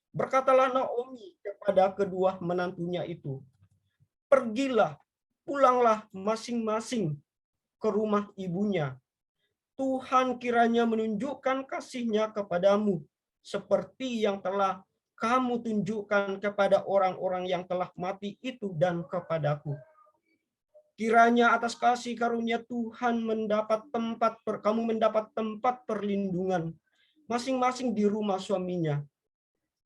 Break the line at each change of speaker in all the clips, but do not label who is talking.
Berkatalah Naomi kepada kedua menantunya itu, "Pergilah, pulanglah masing-masing ke rumah ibunya. Tuhan kiranya menunjukkan kasih-Nya kepadamu, seperti yang telah kamu tunjukkan kepada orang-orang yang telah mati itu dan kepadaku. Kiranya atas kasih karunia Tuhan kamu mendapat tempat perlindungan masing-masing di rumah suaminya."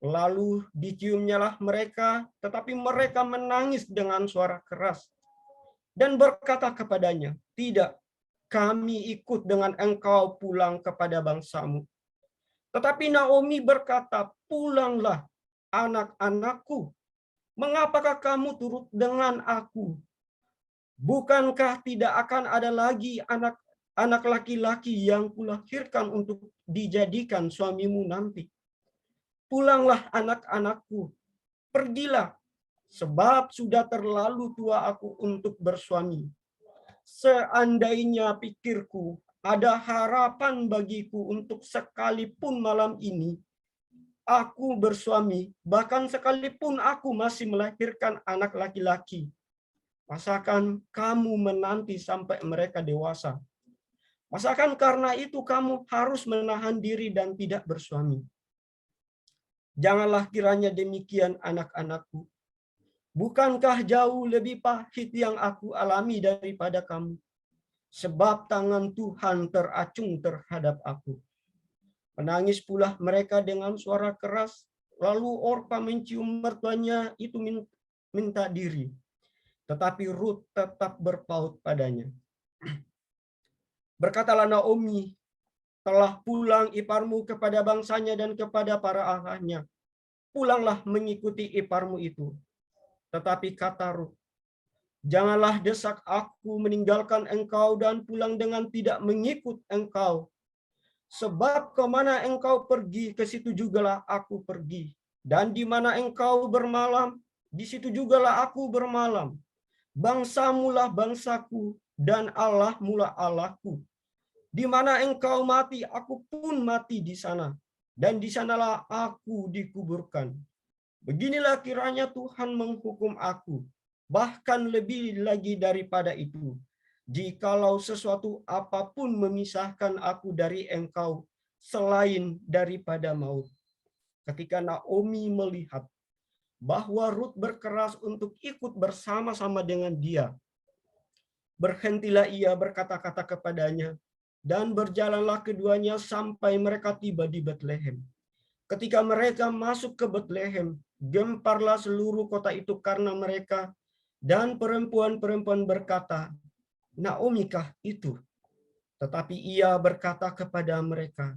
Lalu diciumnyalah mereka, tetapi mereka menangis dengan suara keras dan berkata kepadanya, "Tidak, kami ikut dengan engkau pulang kepada bangsamu." Tetapi Naomi berkata, "Pulanglah, anak-anakku. Mengapakah kamu turut dengan aku? Bukankah tidak akan ada lagi anak laki-laki yang kulahirkan untuk dijadikan suamimu nanti? Pulanglah, anak-anakku, pergilah, sebab sudah terlalu tua aku untuk bersuami. Seandainya pikirku ada harapan bagiku untuk sekalipun malam ini aku bersuami, bahkan sekalipun aku masih melahirkan anak laki-laki, masakan kamu menanti sampai mereka dewasa? Masakan karena itu kamu harus menahan diri dan tidak bersuami? Janganlah kiranya demikian, anak-anakku. Bukankah jauh lebih pahit yang aku alami daripada kamu? Sebab tangan Tuhan teracung terhadap aku." Menangis pula mereka dengan suara keras. Lalu Orpa mencium mertuanya itu minta diri. Tetapi Rut tetap berpaut padanya. Berkatalah Naomi, "Telah pulang iparmu kepada bangsanya dan kepada para allahnya. Pulanglah mengikuti iparmu itu." Tetapi kata Rut, "Janganlah desak aku meninggalkan engkau dan pulang dengan tidak mengikut engkau. Sebab kemana engkau pergi, ke situ jugalah aku pergi. Dan di mana engkau bermalam, di situ jugalah aku bermalam. Bangsamulah bangsaku, dan Allahmulah Allahku. Di mana engkau mati, aku pun mati di sana. Dan di sanalah aku dikuburkan. Beginilah kiranya Tuhan menghukum aku, bahkan lebih lagi daripada itu, jikalau sesuatu apapun memisahkan aku dari engkau selain daripada maut." Ketika Naomi melihat bahwa Rut berkeras untuk ikut bersama-sama dengan dia, berhentilah ia berkata-kata kepadanya, dan berjalanlah keduanya sampai mereka tiba di Betlehem. Ketika mereka masuk ke Betlehem, gemparlah seluruh kota itu karena mereka, dan perempuan-perempuan berkata, "Naomi kah itu?" Tetapi ia berkata kepada mereka,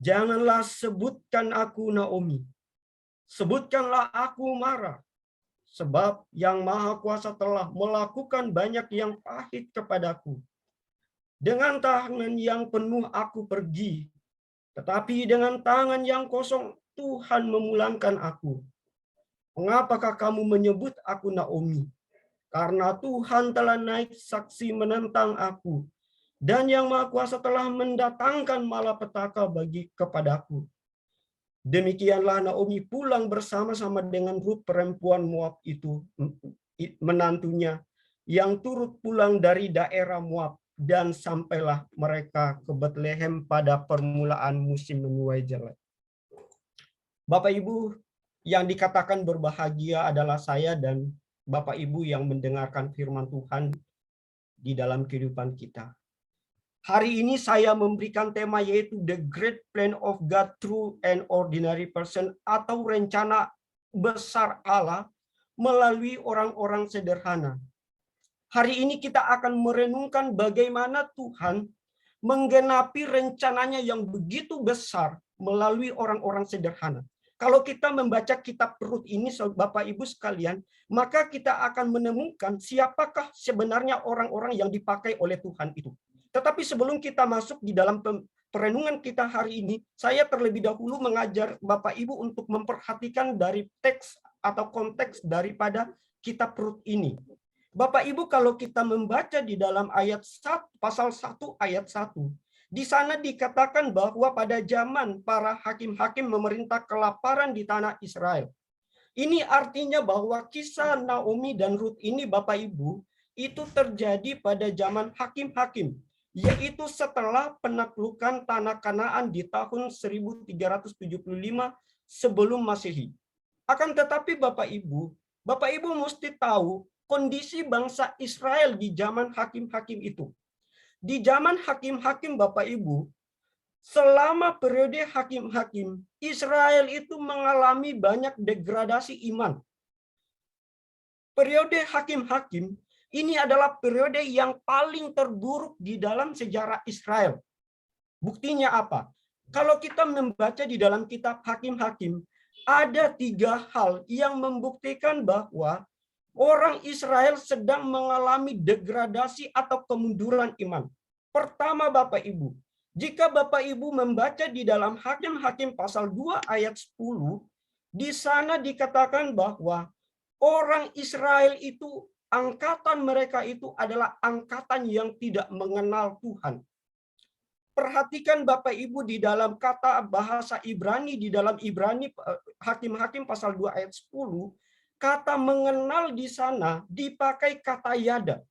"Janganlah sebutkan aku Naomi, sebutkanlah aku Mara, sebab Yang Maha Kuasa telah melakukan banyak yang pahit kepadaku. Dengan tangan yang penuh aku pergi, tetapi dengan tangan yang kosong Tuhan memulangkan aku. Mengapakah kamu menyebut aku Naomi? Karena Tuhan telah naik saksi menentang aku, dan Yang Maha Kuasa telah mendatangkan malapetaka kepadaku." Demikianlah Naomi pulang bersama-sama dengan Rut perempuan Moab itu, menantunya, yang turut pulang dari daerah Moab, dan sampailah mereka ke Betlehem pada permulaan musim menuai jelek. Bapak Ibu, yang dikatakan berbahagia adalah saya dan Bapak Ibu yang mendengarkan firman Tuhan di dalam kehidupan kita. Hari ini saya memberikan tema yaitu The Great Plan of God Through an Ordinary Person, atau rencana besar Allah melalui orang-orang sederhana. Hari ini kita akan merenungkan bagaimana Tuhan menggenapi rencananya yang begitu besar melalui orang-orang sederhana. Kalau kita membaca kitab Rut ini, Bapak Ibu sekalian, maka kita akan menemukan siapakah sebenarnya orang-orang yang dipakai oleh Tuhan itu. Tetapi sebelum kita masuk di dalam perenungan kita hari ini, saya terlebih dahulu mengajar Bapak Ibu untuk memperhatikan dari teks atau konteks daripada kitab Rut ini. Bapak Ibu, kalau kita membaca di dalam ayat 1, pasal 1 ayat 1, Di sana dikatakan bahwa pada zaman para hakim-hakim memerintah kelaparan di tanah Israel. Ini artinya bahwa kisah Naomi dan Ruth ini Bapak Ibu, itu terjadi pada zaman hakim-hakim, yaitu setelah penaklukan tanah Kanaan di tahun 1375 sebelum Masehi. Akan tetapi Bapak Ibu mesti tahu kondisi bangsa Israel di zaman hakim-hakim itu. Di zaman hakim-hakim Bapak Ibu, selama periode hakim-hakim, Israel itu mengalami banyak degradasi iman. Periode hakim-hakim ini adalah periode yang paling terburuk di dalam sejarah Israel. Buktinya apa? Kalau kita membaca di dalam kitab hakim-hakim, ada 3 hal yang membuktikan bahwa orang Israel sedang mengalami degradasi atau kemunduran iman. Pertama Bapak Ibu, jika Bapak Ibu membaca di dalam Hakim-Hakim pasal 2 ayat 10, di sana dikatakan bahwa orang Israel itu, angkatan mereka itu adalah angkatan yang tidak mengenal Tuhan. Perhatikan Bapak Ibu di dalam kata bahasa Ibrani, di dalam Ibrani Hakim-Hakim pasal 2 ayat 10, kata mengenal di sana dipakai kata yada.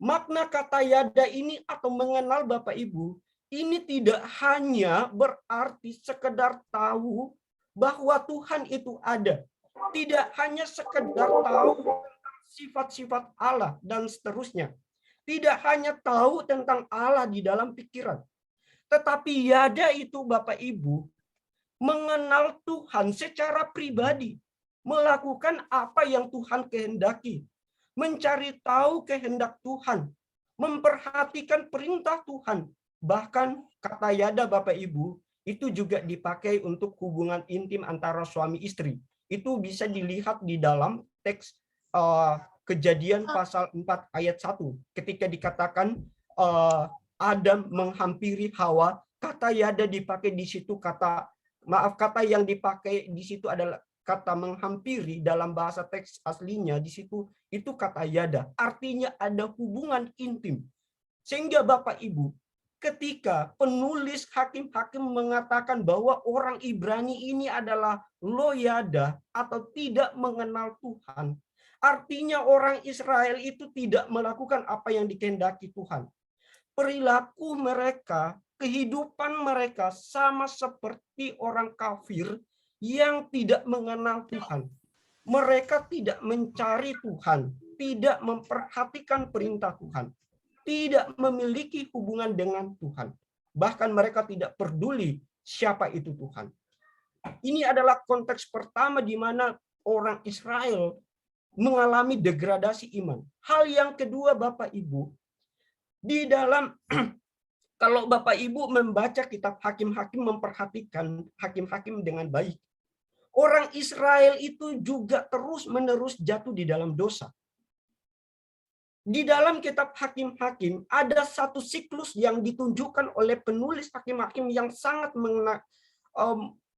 Makna kata yada ini atau mengenal Bapak Ibu, ini tidak hanya berarti sekedar tahu bahwa Tuhan itu ada. Tidak hanya sekedar tahu tentang sifat-sifat Allah dan seterusnya. Tidak hanya tahu tentang Allah di dalam pikiran. Tetapi yada itu Bapak Ibu mengenal Tuhan secara pribadi, melakukan apa yang Tuhan kehendaki, mencari tahu kehendak Tuhan, memperhatikan perintah Tuhan. Bahkan kata yada Bapak Ibu itu juga dipakai untuk hubungan intim antara suami istri. Itu bisa dilihat di dalam teks Kejadian pasal 4 ayat 1 ketika dikatakan Adam menghampiri Hawa, kata yada dipakai di situ, kata yang dipakai di situ adalah kata menghampiri. Dalam bahasa teks aslinya di situ itu kata yada, artinya ada hubungan intim. Sehingga Bapak Ibu, ketika penulis hakim-hakim mengatakan bahwa orang Ibrani ini adalah loyada atau tidak mengenal Tuhan, artinya orang Israel itu tidak melakukan apa yang dikehendaki Tuhan. Perilaku mereka, kehidupan mereka sama seperti orang kafir yang tidak mengenal Tuhan. Mereka tidak mencari Tuhan, tidak memperhatikan perintah Tuhan, tidak memiliki hubungan dengan Tuhan. Bahkan mereka tidak peduli siapa itu Tuhan. Ini adalah konteks pertama di mana orang Israel mengalami degradasi iman. Hal yang kedua Bapak Ibu, di dalam kalau Bapak Ibu membaca kitab Hakim-Hakim, memperhatikan Hakim-Hakim dengan baik, orang Israel itu juga terus-menerus jatuh di dalam dosa. Di dalam kitab Hakim-Hakim ada satu siklus yang ditunjukkan oleh penulis Hakim-Hakim yang sangat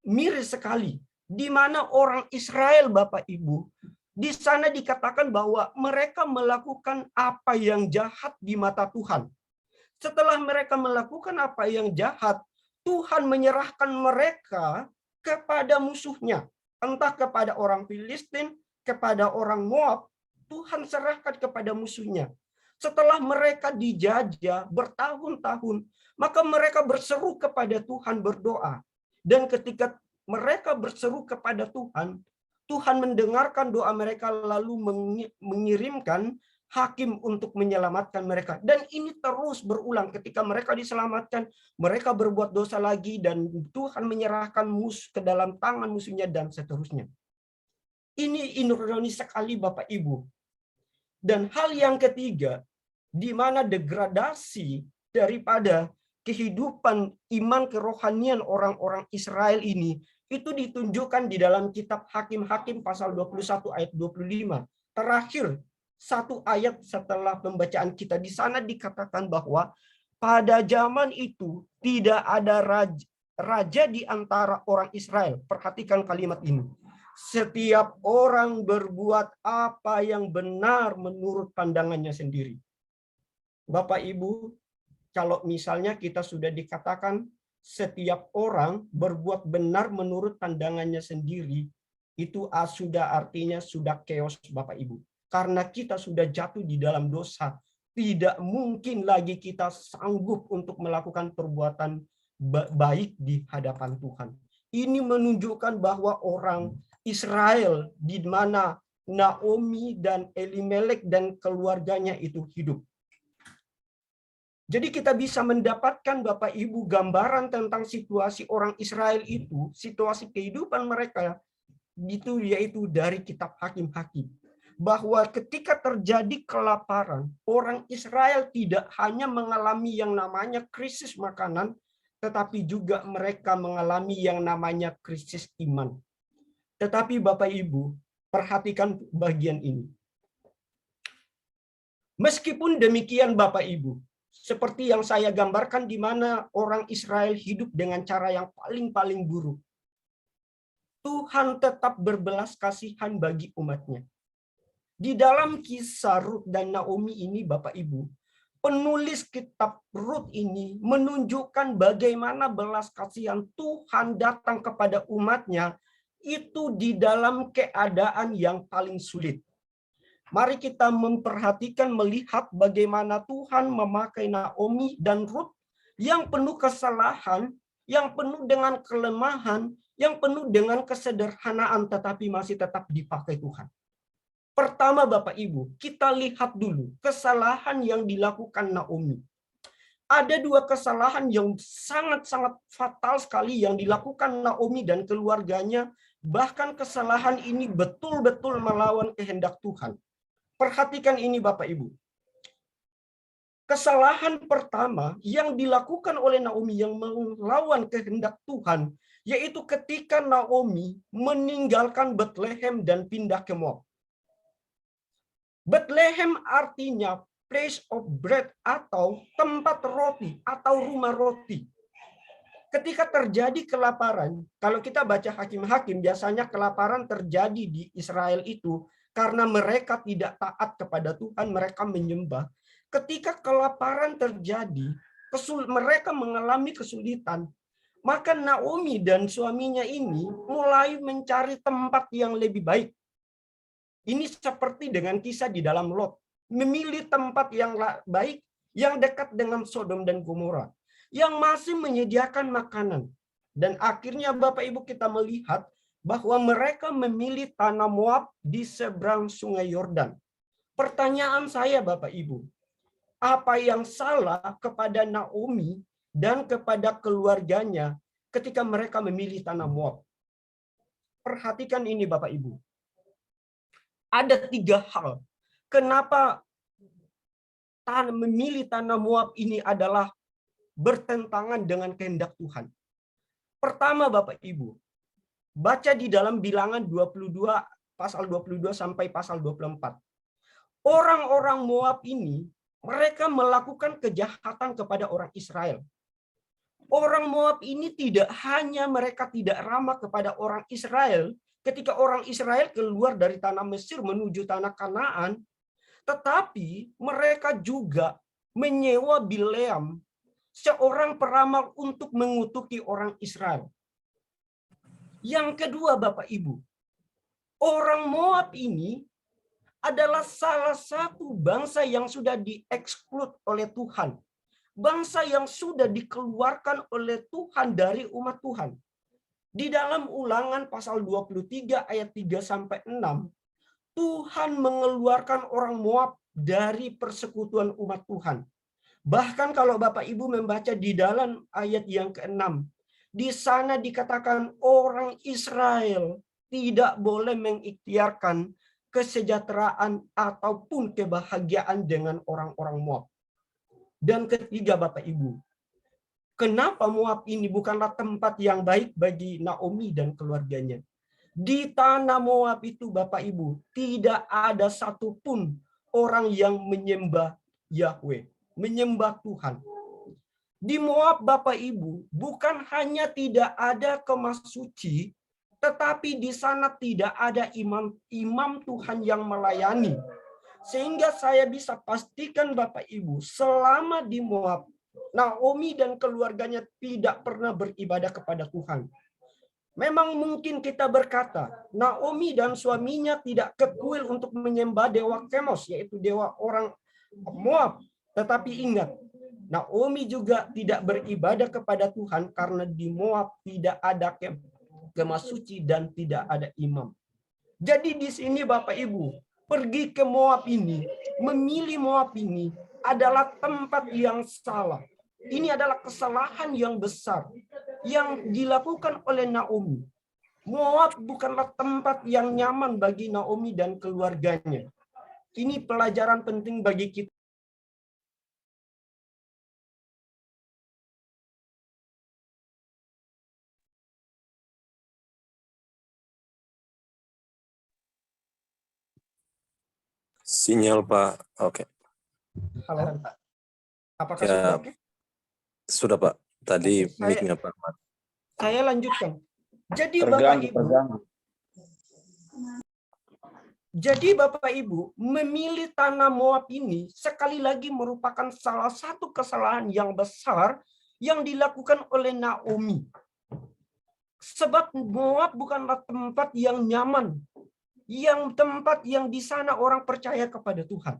miris sekali, di mana orang Israel Bapak Ibu di sana dikatakan bahwa mereka melakukan apa yang jahat di mata Tuhan. Setelah mereka melakukan apa yang jahat, Tuhan menyerahkan mereka kepada musuhnya. Entah kepada orang Filistin, kepada orang Moab, Tuhan serahkan kepada musuhnya. Setelah mereka dijajah bertahun-tahun, maka mereka berseru kepada Tuhan, berdoa. Dan ketika mereka berseru kepada Tuhan, Tuhan mendengarkan doa mereka lalu mengirimkan hakim untuk menyelamatkan mereka. Dan ini terus berulang, ketika mereka diselamatkan, mereka berbuat dosa lagi dan Tuhan menyerahkan musuh ke dalam tangan musuhnya dan seterusnya. Ini ironi sekali Bapak Ibu. Dan hal yang ketiga, di mana degradasi daripada kehidupan iman kerohanian orang-orang Israel ini itu ditunjukkan di dalam kitab Hakim-Hakim pasal 21 ayat 25. Terakhir satu ayat setelah pembacaan kita, di sana dikatakan bahwa pada zaman itu tidak ada raja di antara orang Israel. Perhatikan kalimat ini. Setiap orang berbuat apa yang benar menurut pandangannya sendiri. Bapak Ibu, kalau misalnya kita sudah dikatakan setiap orang berbuat benar menurut pandangannya sendiri, itu sudah artinya sudah chaos Bapak Ibu. Karena kita sudah jatuh di dalam dosa, tidak mungkin lagi kita sanggup untuk melakukan perbuatan baik di hadapan Tuhan. Ini menunjukkan bahwa orang Israel di mana Naomi dan Elimelek dan keluarganya itu hidup. Jadi kita bisa mendapatkan Bapak Ibu gambaran tentang situasi orang Israel itu, situasi kehidupan mereka itu yaitu dari kitab Hakim-Hakim. Bahwa ketika terjadi kelaparan, orang Israel tidak hanya mengalami yang namanya krisis makanan, tetapi juga mereka mengalami yang namanya krisis iman. Tetapi Bapak Ibu, perhatikan bagian ini. Meskipun demikian Bapak Ibu, seperti yang saya gambarkan di mana orang Israel hidup dengan cara yang paling buruk. Tuhan tetap berbelas kasihan bagi umatnya. Di dalam kisah Rut dan Naomi ini Bapak Ibu, penulis kitab Rut ini menunjukkan bagaimana belas kasihan Tuhan datang kepada umatnya itu di dalam keadaan yang paling sulit. Mari kita memperhatikan, melihat bagaimana Tuhan memakai Naomi dan Rut yang penuh kesalahan, yang penuh dengan kelemahan, yang penuh dengan kesederhanaan, tetapi masih tetap dipakai Tuhan. Pertama Bapak Ibu, kita lihat dulu kesalahan yang dilakukan Naomi. Ada dua kesalahan yang sangat-sangat fatal sekali yang dilakukan Naomi dan keluarganya. Bahkan kesalahan ini betul-betul melawan kehendak Tuhan. Perhatikan ini Bapak Ibu. Kesalahan pertama yang dilakukan oleh Naomi yang melawan kehendak Tuhan, yaitu ketika Naomi meninggalkan Bethlehem dan pindah ke Moab. Bethlehem artinya place of bread atau tempat roti atau rumah roti. Ketika terjadi kelaparan, kalau kita baca Hakim-Hakim, biasanya kelaparan terjadi di Israel itu karena mereka tidak taat kepada Tuhan, mereka menyembah. Ketika kelaparan terjadi, mereka mengalami kesulitan, maka Naomi dan suaminya ini mulai mencari tempat yang lebih baik. Ini seperti dengan kisah di dalam Lot, memilih tempat yang baik, yang dekat dengan Sodom dan Gomora, yang masih menyediakan makanan. Dan akhirnya Bapak Ibu kita melihat bahwa mereka memilih tanah Moab di seberang sungai Yordan. Pertanyaan saya Bapak Ibu, apa yang salah kepada Naomi dan kepada keluarganya ketika mereka memilih tanah Moab? Perhatikan ini Bapak Ibu. Ada 3 hal. Kenapa memilih tanah Moab ini adalah bertentangan dengan kehendak Tuhan. Pertama Bapak Ibu, baca di dalam Bilangan 22 pasal 22 sampai pasal 24. Orang-orang Moab ini mereka melakukan kejahatan kepada orang Israel. Orang Moab ini tidak hanya mereka tidak ramah kepada orang Israel ketika orang Israel keluar dari tanah Mesir menuju tanah Kanaan, tetapi mereka juga menyewa Bileam, seorang peramal untuk mengutuki orang Israel. Yang kedua Bapak Ibu, orang Moab ini adalah salah satu bangsa yang sudah dieksklud oleh Tuhan. Bangsa yang sudah dikeluarkan oleh Tuhan dari umat Tuhan. Di dalam Ulangan pasal 23 ayat 3 sampai 6, Tuhan mengeluarkan orang Moab dari persekutuan umat Tuhan. Bahkan kalau Bapak Ibu membaca di dalam ayat yang ke-6, di sana dikatakan orang Israel tidak boleh mengikhtiarkan kesejahteraan ataupun kebahagiaan dengan orang-orang Moab. Dan ketiga Bapak Ibu, kenapa Moab ini bukanlah tempat yang baik bagi Naomi dan keluarganya? Di tanah Moab itu Bapak Ibu, tidak ada satupun orang yang menyembah Yahweh, menyembah Tuhan. Di Moab Bapak Ibu, bukan hanya tidak ada kemah suci, tetapi di sana tidak ada imam Tuhan yang melayani. Sehingga saya bisa pastikan Bapak Ibu, selama di Moab Naomi dan keluarganya tidak pernah beribadah kepada Tuhan. Memang mungkin kita berkata, Naomi dan suaminya tidak ke kuil untuk menyembah dewa Kemos, yaitu dewa orang Moab. Tetapi ingat, Naomi juga tidak beribadah kepada Tuhan karena di Moab tidak ada kemah suci dan tidak ada imam. Jadi di sini Bapak Ibu, pergi ke Moab ini, memilih Moab ini adalah tempat yang salah. Ini adalah kesalahan yang besar yang dilakukan oleh Naomi. Moab bukanlah tempat yang nyaman bagi Naomi dan keluarganya. Ini pelajaran penting bagi kita.
Sinyal Pak, oke.
Halo, apakah
Ya,
sudah oke?
sudah Pak. Tadi
Oke,
mic-nya Pak.
saya lanjutkan. Jadi Bapak Ibu, Bapak Ibu memilih tanah Moab ini sekali lagi merupakan salah satu kesalahan yang besar yang dilakukan oleh Naomi. Sebab Moab bukanlah tempat yang nyaman, yang tempat yang di sana orang percaya kepada Tuhan.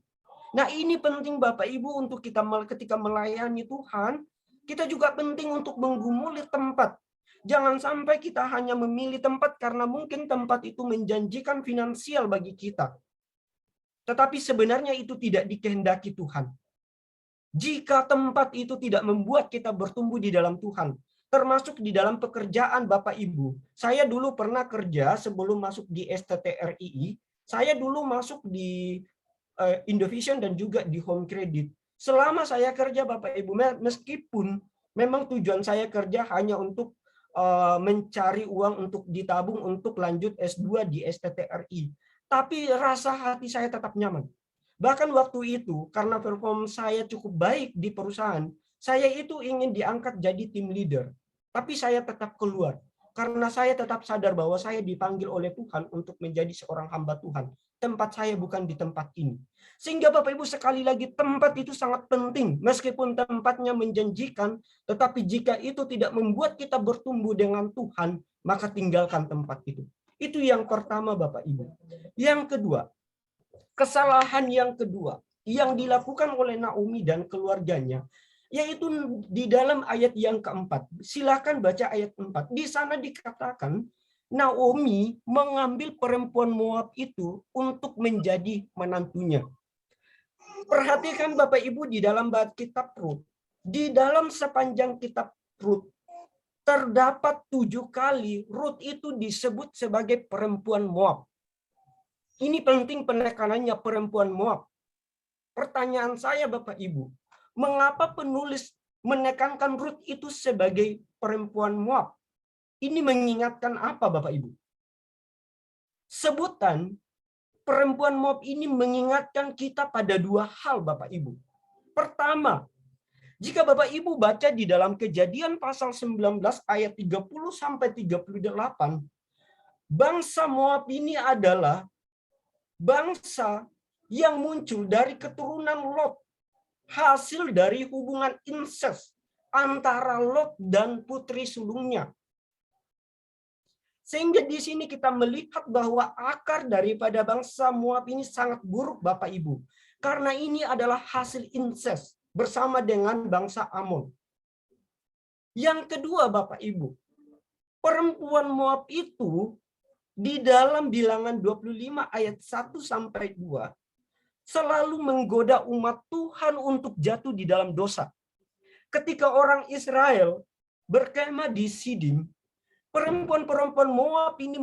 Nah, ini penting Bapak Ibu untuk kita ketika melayani Tuhan, kita juga penting untuk menggumuli tempat. Jangan sampai kita hanya memilih tempat karena mungkin tempat itu menjanjikan finansial bagi kita. Tetapi sebenarnya itu tidak dikehendaki Tuhan. Jika tempat itu tidak membuat kita bertumbuh di dalam Tuhan, termasuk di dalam pekerjaan Bapak Ibu. Saya dulu pernah kerja sebelum masuk di STTRII, saya dulu masuk di Indovision dan juga di Home Credit. Selama saya kerja Bapak Ibu, meskipun memang tujuan saya kerja hanya untuk mencari uang untuk ditabung untuk lanjut S2 di STTRI, tapi rasa hati saya tetap nyaman. Bahkan waktu itu karena perform saya cukup baik di perusahaan, saya itu ingin diangkat jadi tim leader, tapi saya tetap keluar karena saya tetap sadar bahwa saya dipanggil oleh Tuhan untuk menjadi seorang hamba Tuhan. Tempat saya bukan di tempat ini. Sehingga Bapak Ibu sekali lagi tempat itu sangat penting. Meskipun tempatnya menjanjikan, tetapi jika itu tidak membuat kita bertumbuh dengan Tuhan, maka tinggalkan tempat itu. Itu yang pertama Bapak Ibu. Yang kedua, kesalahan yang kedua yang dilakukan oleh Naomi dan keluarganya, yaitu di dalam ayat yang keempat. Silakan baca ayat 4. Di sana dikatakan, Naomi mengambil perempuan Moab itu untuk menjadi menantunya. Perhatikan Bapak Ibu di dalam kitab Rut. Di dalam sepanjang kitab Rut, terdapat 7 kali Rut itu disebut sebagai perempuan Moab. Ini penting penekanannya, perempuan Moab. Pertanyaan saya Bapak Ibu, mengapa penulis menekankan Rut itu sebagai perempuan Moab? Ini mengingatkan apa Bapak Ibu? Sebutan perempuan Moab ini mengingatkan kita pada 2 hal Bapak Ibu. Pertama, jika Bapak Ibu baca di dalam Kejadian pasal 19 ayat 30 sampai 38, bangsa Moab ini adalah bangsa yang muncul dari keturunan Lot, hasil dari hubungan insest antara Lot dan putri sulungnya. Sehingga di sini kita melihat bahwa akar daripada bangsa Moab ini sangat buruk Bapak Ibu. Karena ini adalah hasil insest bersama dengan bangsa Amon. Yang kedua Bapak Ibu, perempuan Moab itu di dalam Bilangan 25 ayat 1 sampai 2 selalu menggoda umat Tuhan untuk jatuh di dalam dosa. Ketika orang Israel berkemah di Sidim, perempuan-perempuan Moab ini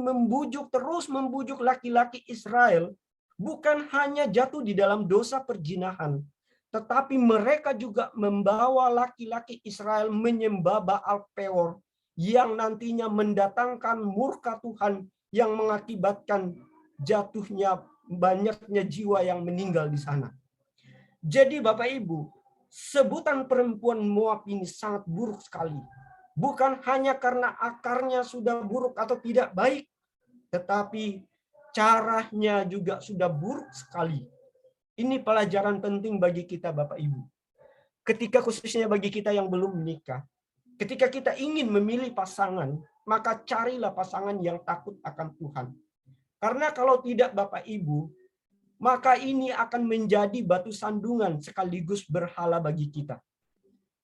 terus membujuk laki-laki Israel, bukan hanya jatuh di dalam dosa perzinahan, tetapi mereka juga membawa laki-laki Israel menyembah Baal Peor yang nantinya mendatangkan murka Tuhan yang mengakibatkan jatuhnya banyaknya jiwa yang meninggal di sana. Jadi Bapak Ibu, sebutan perempuan Moab ini sangat buruk sekali. Bukan hanya karena akarnya sudah buruk atau tidak baik, tetapi caranya juga sudah buruk sekali. Ini pelajaran penting bagi kita Bapak Ibu. ketika khususnya bagi kita yang belum menikah, ketika kita ingin memilih pasangan, maka carilah pasangan yang takut akan Tuhan. Karena kalau tidak Bapak Ibu, maka ini akan menjadi batu sandungan sekaligus berhala bagi kita.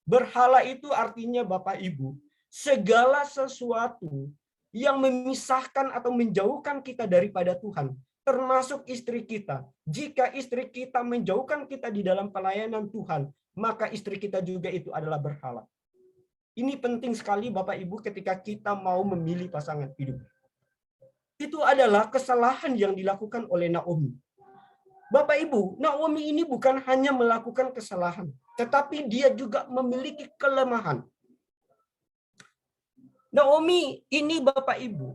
Berhala itu artinya Bapak Ibu, segala sesuatu yang memisahkan atau menjauhkan kita daripada Tuhan, termasuk istri kita. Jika istri kita menjauhkan kita di dalam pelayanan Tuhan, maka istri kita juga itu adalah berhala. Ini penting sekali Bapak Ibu ketika kita mau memilih pasangan hidup. Itu adalah kesalahan yang dilakukan oleh Naomi. Bapak Ibu, Naomi ini bukan hanya melakukan kesalahan, tetapi dia juga memiliki kelemahan. Naomi ini Bapak Ibu,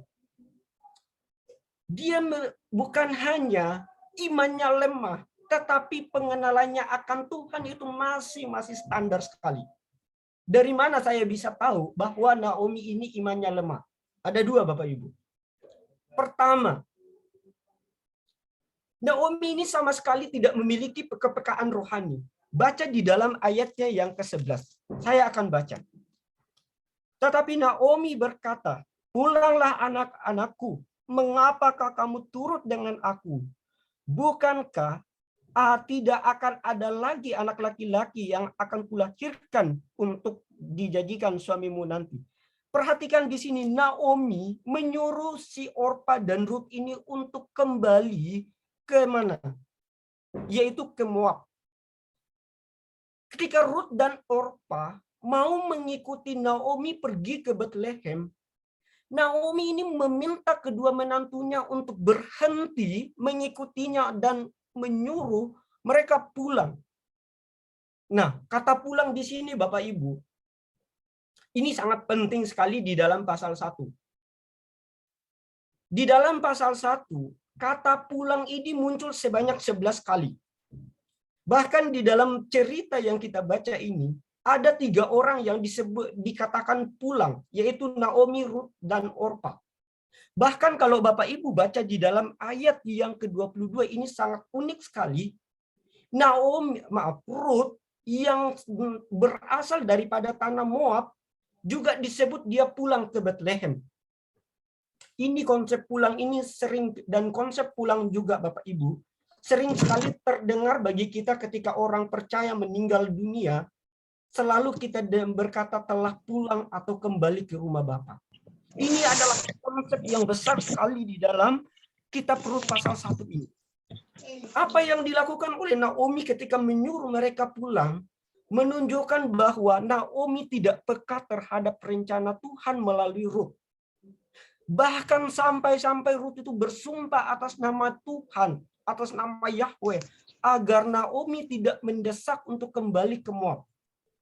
dia bukan hanya imannya lemah, tetapi pengenalannya akan Tuhan itu masih standar sekali. Dari mana saya bisa tahu bahwa Naomi ini imannya lemah? Ada dua Bapak Ibu. Pertama, Naomi ini sama sekali tidak memiliki kepekaan rohani. Baca di dalam ayatnya yang ke-11. Saya akan baca. Tetapi Naomi berkata, "Pulanglah anak-anakku, mengapakah kamu turut dengan aku? Bukankah tidak akan ada lagi anak laki-laki yang akan kulahirkan untuk dijadikan suamimu nanti?" Perhatikan di sini, Naomi menyuruh si Orpa dan Rut ini untuk kembali ke mana? Yaitu ke Moab. Ketika Rut dan Orpa mau mengikuti Naomi pergi ke Bethlehem, Naomi ini meminta kedua menantunya untuk berhenti mengikutinya dan menyuruh mereka pulang. Nah, kata pulang di sini Bapak Ibu, ini sangat penting sekali di dalam pasal 1. Di dalam pasal 1, kata pulang ini muncul sebanyak 11 kali. Bahkan di dalam cerita yang kita baca ini, ada 3 orang yang dikatakan pulang, yaitu Naomi, Rut, dan Orpa. Bahkan kalau Bapak Ibu baca di dalam ayat yang ke-22 ini sangat unik sekali. Rut yang berasal daripada tanah Moab juga disebut dia pulang ke Bethlehem. Ini konsep pulang ini sering, dan konsep pulang juga Bapak Ibu sering sekali terdengar bagi kita ketika orang percaya meninggal dunia, selalu kita berkata telah pulang atau kembali ke rumah Bapa. Ini adalah konsep yang besar sekali di dalam kitab Rut pasal 1 ini. Apa yang dilakukan oleh Naomi ketika menyuruh mereka pulang menunjukkan bahwa Naomi tidak peka terhadap rencana Tuhan melalui Rut. Bahkan sampai Rut itu bersumpah atas nama Tuhan, atas nama Yahweh, agar Naomi tidak mendesak untuk kembali ke Moab.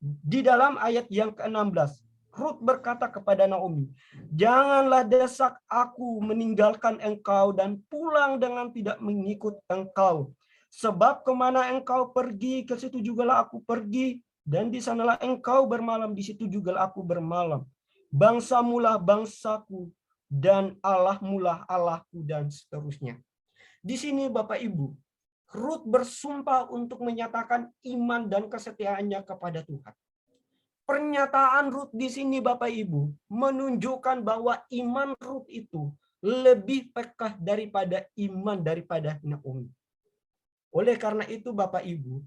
Di dalam ayat yang ke-16, Rut berkata kepada Naomi, "Janganlah desak aku meninggalkan engkau dan pulang dengan tidak mengikut engkau. Sebab kemana engkau pergi, ke situ jugalah aku pergi, dan di sanalah engkau bermalam, di situ jugalah aku bermalam. Bangsamulah bangsaku, dan Allahmulah Allahku," dan seterusnya. Di sini Bapak Ibu, Rut bersumpah untuk menyatakan iman dan kesetiaannya kepada Tuhan. Pernyataan Rut di sini Bapak Ibu menunjukkan bahwa iman Rut itu lebih pekah daripada iman daripada Naomi. Oleh karena itu Bapak Ibu,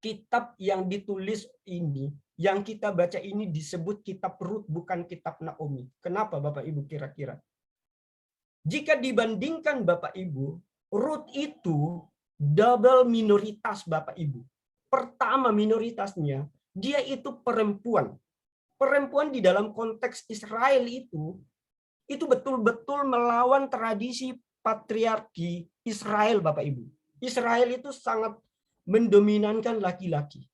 kitab yang ditulis ini, yang kita baca ini disebut kitab Rut, bukan kitab Naomi. Kenapa Bapak Ibu kira-kira? Jika dibandingkan Bapak Ibu, Rut itu double minoritas Bapak Ibu. Pertama minoritasnya, dia itu perempuan. Perempuan di dalam konteks Israel itu betul-betul melawan tradisi patriarki Israel Bapak Ibu. Israel itu sangat mendominankan laki-laki.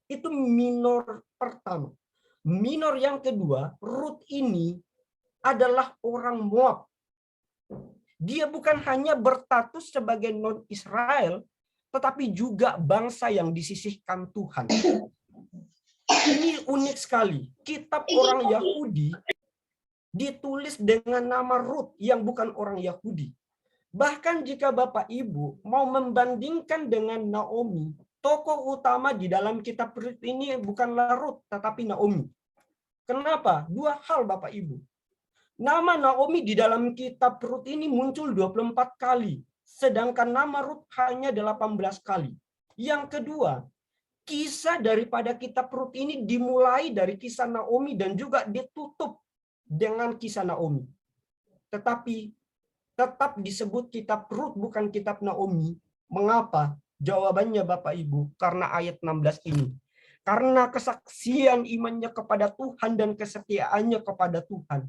Itu minor pertama. Minor yang kedua, Rut ini adalah orang Moab. Dia bukan hanya berstatus sebagai non-Israel, tetapi juga bangsa yang disisihkan Tuhan. Ini unik sekali. Kitab orang Yahudi ditulis dengan nama Rut yang bukan orang Yahudi. Bahkan jika Bapak Ibu mau membandingkan dengan Naomi, tokoh utama di dalam kitab Rut ini bukanlah Rut, tetapi Naomi. Kenapa? Dua hal Bapak Ibu. Nama Naomi di dalam kitab Rut ini muncul 24 kali, sedangkan nama Rut hanya 18 kali. Yang kedua, kisah daripada kitab Rut ini dimulai dari kisah Naomi dan juga ditutup dengan kisah Naomi. Tetapi tetap disebut kitab Rut bukan kitab Naomi. Mengapa? Jawabannya Bapak Ibu, karena ayat 16 ini. Karena kesaksian imannya kepada Tuhan dan kesetiaannya kepada Tuhan.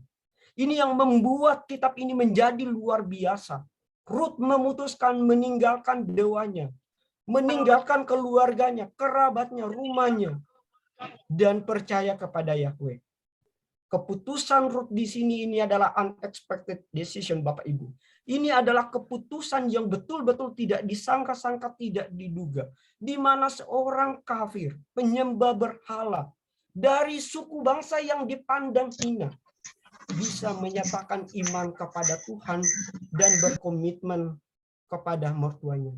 Ini yang membuat kitab ini menjadi luar biasa. Rut memutuskan meninggalkan dewanya, meninggalkan keluarganya, kerabatnya, rumahnya, dan percaya kepada Yahweh. Keputusan Rut di sini ini adalah unexpected decision Bapak Ibu. Ini adalah keputusan yang betul-betul tidak disangka-sangka, tidak diduga. Di mana seorang kafir, penyembah berhala, dari suku bangsa yang dipandang hina, bisa menyatakan iman kepada Tuhan dan berkomitmen kepada mertuanya.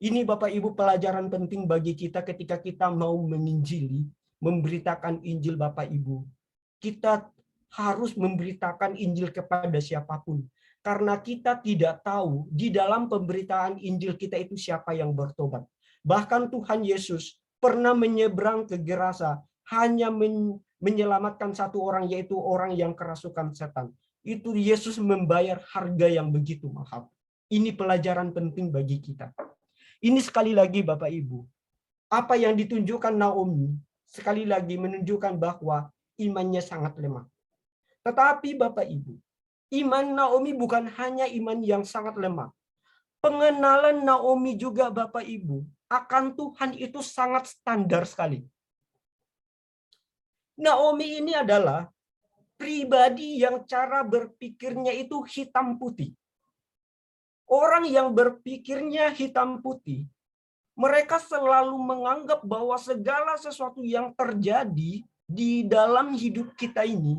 Ini Bapak Ibu pelajaran penting bagi kita ketika kita mau menginjili, memberitakan Injil Bapak Ibu. Kita harus memberitakan Injil kepada siapapun. Karena kita tidak tahu di dalam pemberitaan Injil kita itu siapa yang bertobat. Bahkan Tuhan Yesus pernah menyeberang ke Gerasa hanya menyelamatkan satu orang, yaitu orang yang kerasukan setan. Itu Yesus membayar harga yang begitu mahal. Ini pelajaran penting bagi kita. Ini sekali lagi Bapak Ibu, apa yang ditunjukkan Naomi sekali lagi menunjukkan bahwa imannya sangat lemah. Tetapi Bapak Ibu, iman Naomi bukan hanya iman yang sangat lemah. Pengenalan Naomi juga Bapak Ibu akan Tuhan itu sangat standar sekali. Naomi ini adalah pribadi yang cara berpikirnya itu hitam putih. Orang yang berpikirnya hitam putih, mereka selalu menganggap bahwa segala sesuatu yang terjadi di dalam hidup kita ini,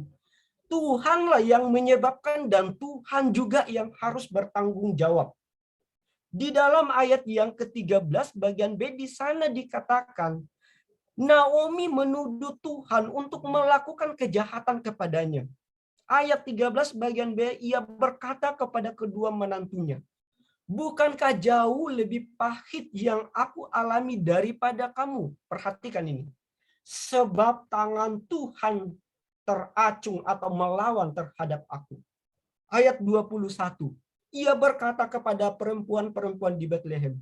Tuhanlah yang menyebabkan dan Tuhan juga yang harus bertanggung jawab. Di dalam ayat yang ke-13 bagian B di sana dikatakan, Naomi menuduh Tuhan untuk melakukan kejahatan kepadanya. Ayat 13 bagian B, ia berkata kepada kedua menantunya, bukankah jauh lebih pahit yang aku alami daripada kamu? Perhatikan ini. Sebab tangan Tuhan teracung atau melawan terhadap aku. Ayat 21. Ia berkata kepada perempuan-perempuan di Bethlehem,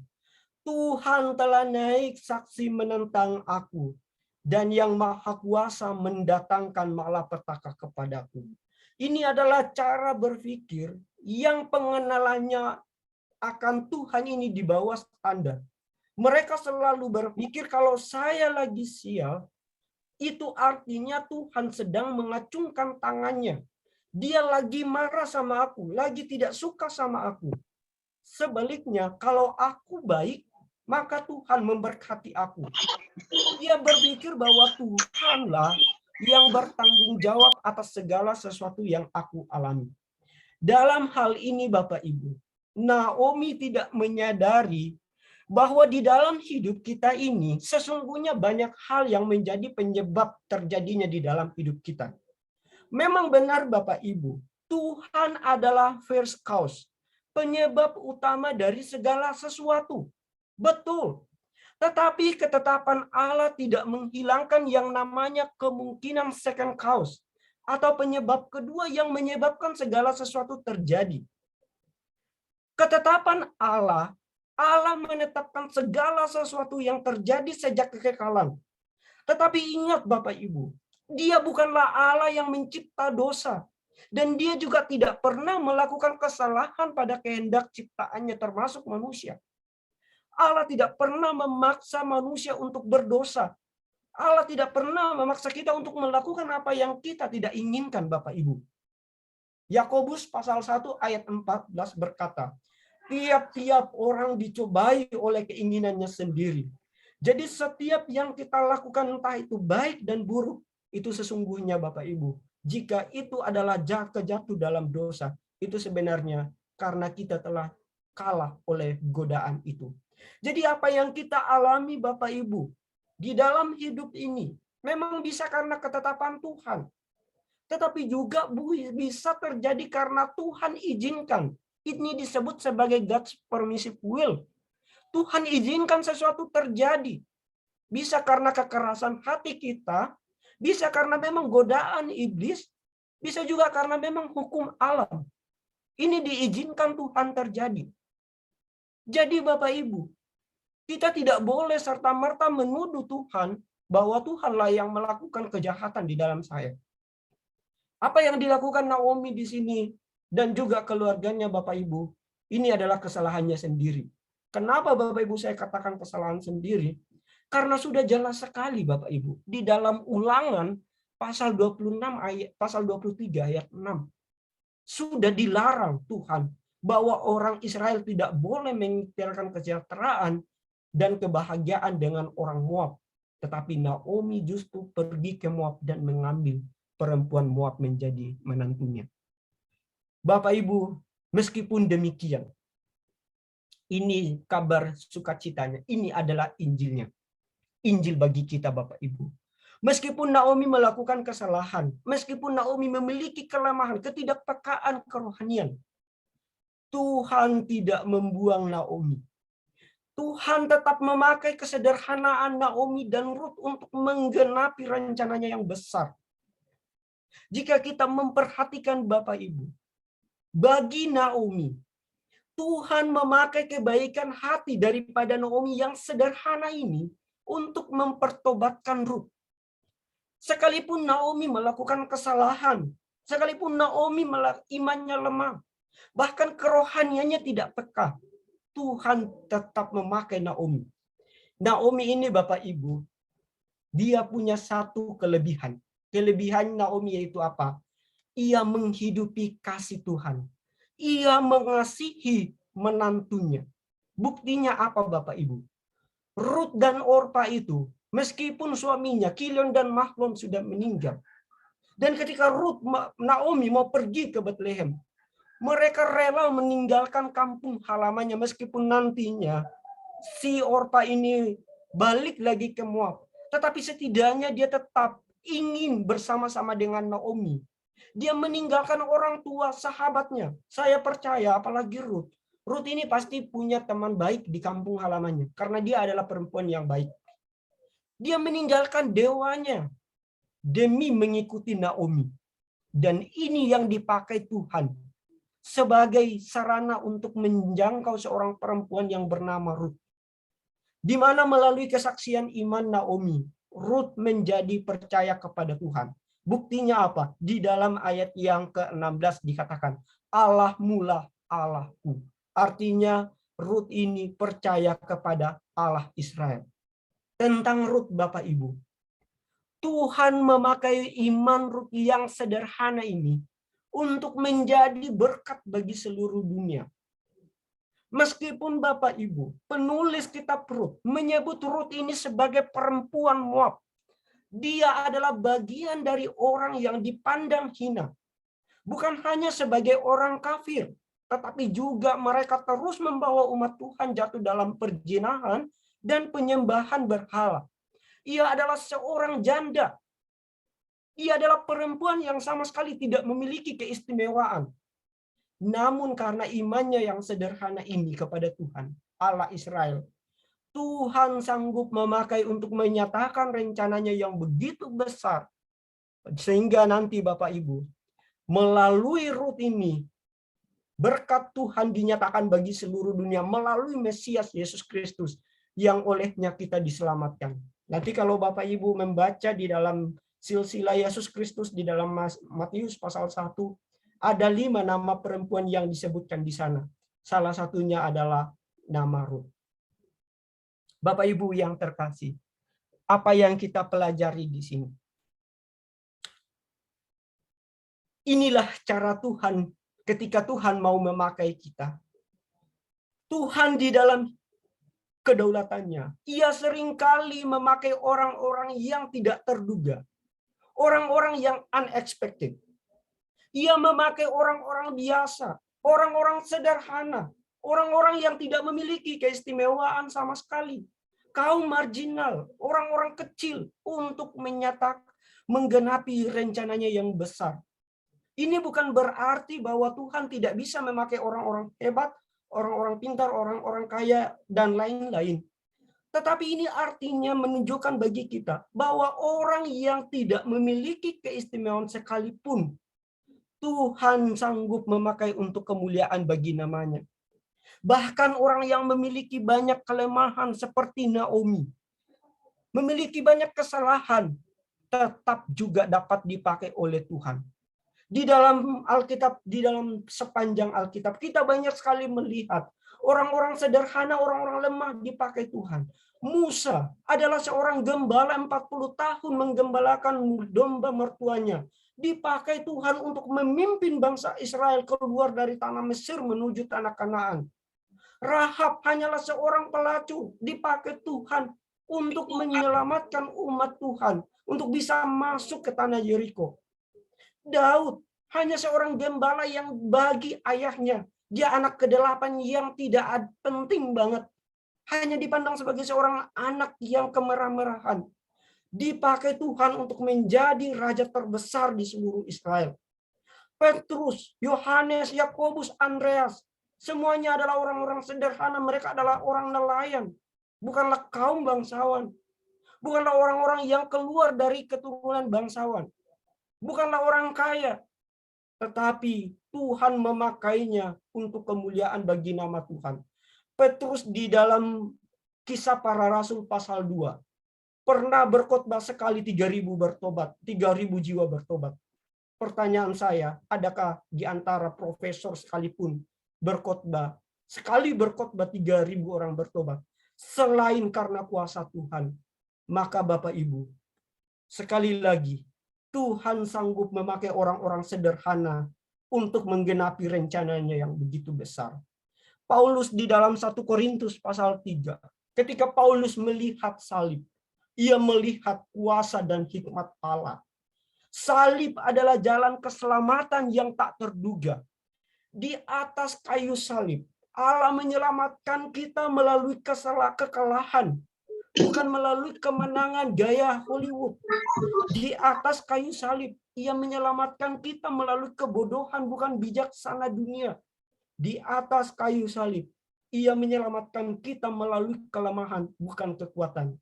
Tuhan telah naik saksi menentang aku, dan yang maha kuasa mendatangkan malapetaka kepadaku. Ini adalah cara berpikir yang pengenalannya akan Tuhan ini di bawah standar. Mereka selalu berpikir kalau saya lagi sial, itu artinya Tuhan sedang mengacungkan tangannya. Dia lagi marah sama aku, lagi tidak suka sama aku. Sebaliknya, kalau aku baik, maka Tuhan memberkati aku. Dia berpikir bahwa Tuhanlah yang bertanggung jawab atas segala sesuatu yang aku alami. Dalam hal ini Bapak Ibu, Naomi tidak menyadari bahwa di dalam hidup kita ini sesungguhnya banyak hal yang menjadi penyebab terjadinya di dalam hidup kita. Memang benar Bapak Ibu, Tuhan adalah first cause, penyebab utama dari segala sesuatu. Betul. Tetapi ketetapan Allah tidak menghilangkan yang namanya kemungkinan second cause atau penyebab kedua yang menyebabkan segala sesuatu terjadi. Ketetapan Allah menetapkan segala sesuatu yang terjadi sejak kekekalan. Tetapi ingat Bapak Ibu, Dia bukanlah Allah yang mencipta dosa. Dan Dia juga tidak pernah melakukan kesalahan pada kehendak ciptaannya termasuk manusia. Allah tidak pernah memaksa manusia untuk berdosa. Allah tidak pernah memaksa kita untuk melakukan apa yang kita tidak inginkan Bapak Ibu. Yakobus pasal 1 ayat 14 berkata, tiap-tiap orang dicobai oleh keinginannya sendiri. Jadi setiap yang kita lakukan entah itu baik dan buruk, itu sesungguhnya Bapak Ibu, jika itu adalah jatuh dalam dosa, itu sebenarnya karena kita telah kalah oleh godaan itu. Jadi apa yang kita alami Bapak Ibu di dalam hidup ini memang bisa karena ketetapan Tuhan. Tetapi juga bisa terjadi karena Tuhan izinkan. Ini disebut sebagai God's permissive will. Tuhan izinkan sesuatu terjadi. Bisa karena kekerasan hati kita, bisa karena memang godaan iblis, bisa juga karena memang hukum alam. Ini diizinkan Tuhan terjadi. Jadi Bapak Ibu, kita tidak boleh serta-merta menuduh Tuhan bahwa Tuhanlah yang melakukan kejahatan di dalam saya. Apa yang dilakukan Naomi di sini dan juga keluarganya Bapak Ibu, ini adalah kesalahannya sendiri. Kenapa Bapak Ibu saya katakan kesalahan sendiri? Karena sudah jelas sekali Bapak Ibu di dalam Ulangan pasal 26 ayat pasal 23 ayat 6 sudah dilarang Tuhan bahwa orang Israel tidak boleh mengintilkan kesejahteraan dan kebahagiaan dengan orang Moab. Tetapi Naomi justru pergi ke Moab dan mengambil perempuan Moab menjadi menantunya. Bapak Ibu, meskipun demikian, ini kabar sukacitanya, ini adalah Injilnya. Injil bagi kita Bapak Ibu. Meskipun Naomi melakukan kesalahan, meskipun Naomi memiliki kelemahan, ketidakpekaan kerohanian, Tuhan tidak membuang Naomi. Tuhan tetap memakai kesederhanaan Naomi dan Rut untuk menggenapi rencananya yang besar. Jika kita memperhatikan Bapak Ibu, bagi Naomi, Tuhan memakai kebaikan hati daripada Naomi yang sederhana ini untuk mempertobatkan Rut. Sekalipun Naomi melakukan kesalahan, sekalipun Naomi imannya lemah, bahkan kerohaniannya tidak peka, Tuhan tetap memakai Naomi. Naomi ini Bapak Ibu, dia punya satu kelebihan. Kelebihan Naomi yaitu apa? Ia menghidupi kasih Tuhan. Ia mengasihi menantunya. Buktinya apa Bapak Ibu? Rut dan Orpa itu, meskipun suaminya Kilion dan Mahlon sudah meninggal. Dan ketika Naomi mau pergi ke Bethlehem, mereka rela meninggalkan kampung halamannya meskipun nantinya si Orpa ini balik lagi ke Moab. Tetapi setidaknya dia tetap ingin bersama-sama dengan Naomi. Dia meninggalkan orang tua sahabatnya. Saya percaya apalagi Rut. Rut ini pasti punya teman baik di kampung halamannya. Karena dia adalah perempuan yang baik. Dia meninggalkan dewanya demi mengikuti Naomi. Dan ini yang dipakai Tuhan sebagai sarana untuk menjangkau seorang perempuan yang bernama Rut. Di mana melalui kesaksian iman Naomi, Rut menjadi percaya kepada Tuhan. Buktinya apa? Di dalam ayat yang ke-16 dikatakan, Allahmu lah Allahku. Artinya Rut ini percaya kepada Allah Israel. Tentang Rut Bapak Ibu, Tuhan memakai iman Rut yang sederhana ini untuk menjadi berkat bagi seluruh dunia. Meskipun Bapak Ibu, penulis kitab Rut menyebut Rut ini sebagai perempuan Moab. Dia adalah bagian dari orang yang dipandang hina. Bukan hanya sebagai orang kafir, tetapi juga mereka terus membawa umat Tuhan jatuh dalam perzinahan dan penyembahan berhala. Ia adalah seorang janda. Ia adalah perempuan yang sama sekali tidak memiliki keistimewaan. Namun karena imannya yang sederhana ini kepada Tuhan, Allah Israel, Tuhan sanggup memakai untuk menyatakan rencananya yang begitu besar. Sehingga nanti Bapak Ibu, melalui Rut ini, berkat Tuhan dinyatakan bagi seluruh dunia melalui Mesias Yesus Kristus yang olehnya kita diselamatkan. Nanti kalau Bapak Ibu membaca di dalam silsilah Yesus Kristus di dalam Matius pasal 1, ada 5 nama perempuan yang disebutkan di sana. Salah satunya adalah nama Rut. Bapak Ibu yang terkasih, apa yang kita pelajari di sini? Inilah cara Tuhan ketika Tuhan mau memakai kita. Tuhan di dalam kedaulatannya, ia seringkali memakai orang-orang yang tidak terduga. Orang-orang yang unexpected. Ia memakai orang-orang biasa, orang-orang sederhana, Orang-orang yang tidak memiliki keistimewaan sama sekali. Kaum marginal, orang-orang kecil untuk menggenapi rencananya yang besar. Ini bukan berarti bahwa Tuhan tidak bisa memakai orang-orang hebat, orang-orang pintar, orang-orang kaya, dan lain-lain. Tetapi ini artinya menunjukkan bagi kita bahwa orang yang tidak memiliki keistimewaan sekalipun, Tuhan sanggup memakai untuk kemuliaan bagi namanya. Bahkan orang yang memiliki banyak kelemahan seperti Naomi, memiliki banyak kesalahan, tetap juga dapat dipakai oleh Tuhan. Di dalam Alkitab, di dalam sepanjang Alkitab, kita banyak sekali melihat orang-orang sederhana, orang-orang lemah dipakai Tuhan. Musa adalah seorang gembala 40 tahun menggembalakan domba mertuanya. Dipakai Tuhan untuk memimpin bangsa Israel keluar dari tanah Mesir menuju tanah Kanaan. Rahab hanyalah seorang pelacur, dipakai Tuhan untuk menyelamatkan umat Tuhan, untuk bisa masuk ke tanah Yeriko. Daud hanya seorang gembala yang bagi ayahnya, dia anak ke-8 yang tidak penting banget. Hanya dipandang sebagai seorang anak yang kemerah-merahan. Dipakai Tuhan untuk menjadi raja terbesar di seluruh Israel. Petrus, Yohanes, Yakobus, Andreas, semuanya adalah orang-orang sederhana. Mereka adalah orang nelayan, bukanlah kaum bangsawan. Bukanlah orang-orang yang keluar dari keturunan bangsawan. Bukanlah orang kaya, tetapi Tuhan memakainya untuk kemuliaan bagi nama Tuhan. Petrus di dalam Kisah Para Rasul pasal 2 pernah berkhotbah sekali 3.000 bertobat, 3.000 jiwa bertobat. Pertanyaan saya, adakah di antara profesor sekalipun sekali berkhotbah 3.000 orang bertobat selain karena kuasa Tuhan? Maka Bapak Ibu, sekali lagi, Tuhan sanggup memakai orang-orang sederhana untuk menggenapi rencananya yang begitu besar. Paulus di dalam 1 Korintus pasal 3, ketika Paulus melihat salib, ia melihat kuasa dan hikmat Allah. Salib adalah jalan keselamatan yang tak terduga. Di atas kayu salib, Allah menyelamatkan kita melalui kekalahan, bukan melalui kemenangan gaya Hollywood. Di atas kayu salib, ia menyelamatkan kita melalui kebodohan, bukan bijaksana dunia. Di atas kayu salib, ia menyelamatkan kita melalui kelemahan, bukan kekuatan.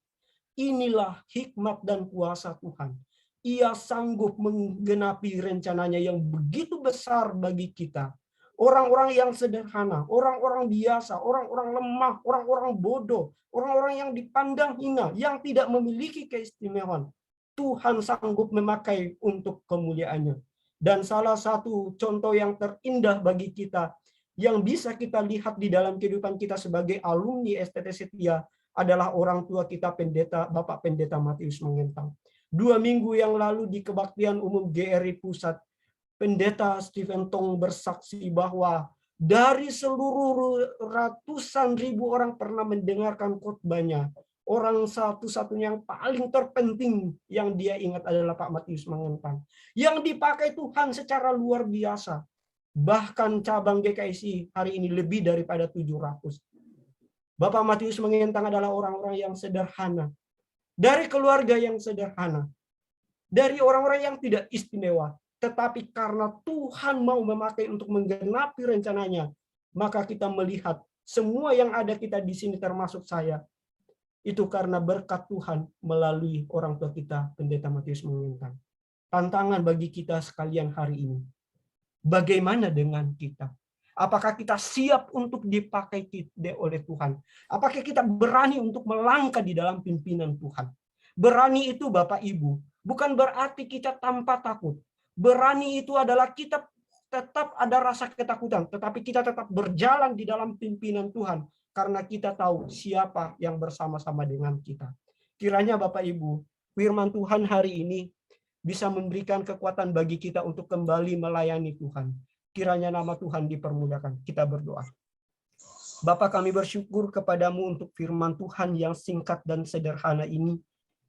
Inilah hikmat dan kuasa Tuhan. Ia sanggup menggenapi rencananya yang begitu besar bagi kita. Orang-orang yang sederhana, orang-orang biasa, orang-orang lemah, orang-orang bodoh, orang-orang yang dipandang hina, yang tidak memiliki keistimewaan, Tuhan sanggup memakai untuk kemuliaannya. Dan salah satu contoh yang terindah bagi kita, yang bisa kita lihat di dalam kehidupan kita sebagai alumni STT Setia, adalah orang tua kita, Bapak Pendeta Matius Mengentang. 2 minggu yang lalu di Kebaktian Umum GRI Pusat, Pendeta Stephen Tong bersaksi bahwa dari seluruh ratusan ribu orang pernah mendengarkan khotbahnya, orang satu-satunya yang paling terpenting yang dia ingat adalah Pak Matius Mengentang, yang dipakai Tuhan secara luar biasa. Bahkan cabang GKSI hari ini lebih daripada 700. Bapak Matius Mengentang adalah orang-orang yang sederhana, dari keluarga yang sederhana, dari orang-orang yang tidak istimewa, tetapi karena Tuhan mau memakai untuk menggenapi rencananya, maka kita melihat semua yang ada kita di sini termasuk saya, itu karena berkat Tuhan melalui orang tua kita, Pendeta Matius Mengentang. Tantangan bagi kita sekalian hari ini, bagaimana dengan kita? Apakah kita siap untuk dipakai oleh Tuhan? Apakah kita berani untuk melangkah di dalam pimpinan Tuhan? Berani itu Bapak Ibu, bukan berarti kita tanpa takut. Berani itu adalah kita tetap ada rasa ketakutan, tetapi kita tetap berjalan di dalam pimpinan Tuhan, karena kita tahu siapa yang bersama-sama dengan kita. Kiranya Bapak Ibu, firman Tuhan hari ini bisa memberikan kekuatan bagi kita untuk kembali melayani Tuhan. Kiranya nama Tuhan dipermudahkan. Kita berdoa. Bapa, kami bersyukur kepadamu untuk firman Tuhan yang singkat dan sederhana ini,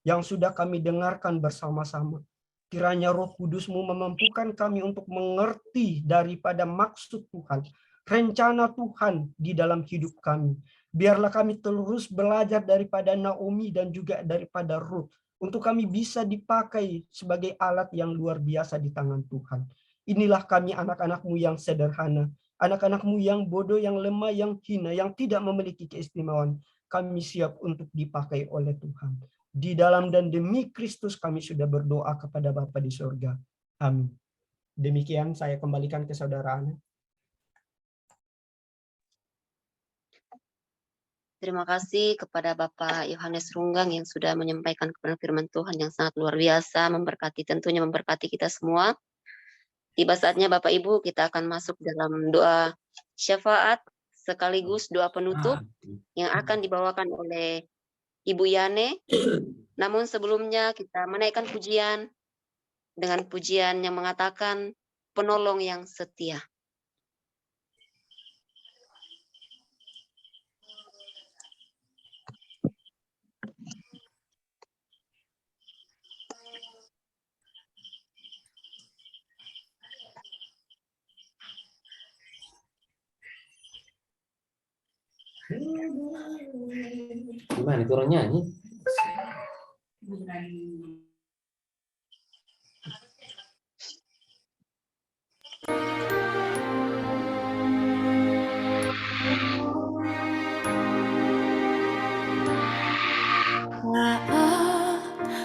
yang sudah kami dengarkan bersama-sama. Kiranya Roh Kudus-Mu memampukan kami untuk mengerti daripada maksud Tuhan. rencana Tuhan di dalam hidup kami. Biarlah kami terus belajar daripada Naomi dan juga daripada Ruth, untuk kami bisa dipakai sebagai alat yang luar biasa di tangan Tuhan. Inilah kami, anak-anak-Mu yang sederhana, anak-anak-Mu yang bodoh, yang lemah, yang hina, yang tidak memiliki keistimewaan. Kami siap untuk dipakai oleh Tuhan. Di dalam dan demi Kristus kami sudah berdoa kepada Bapa di surga. Amin. Demikian saya kembalikan ke saudara Ana.
Terima kasih kepada Bapak Yohanes Runggang yang sudah menyampaikan kepada firman Tuhan yang sangat luar biasa, tentunya memberkati kita semua. Tiba saatnya Bapak Ibu, kita akan masuk dalam doa syafaat sekaligus doa penutup yang akan dibawakan oleh Ibu Yane. Namun sebelumnya kita menaikkan pujian dengan pujian yang mengatakan penolong yang setia.
Gimana itu orang nyanyi?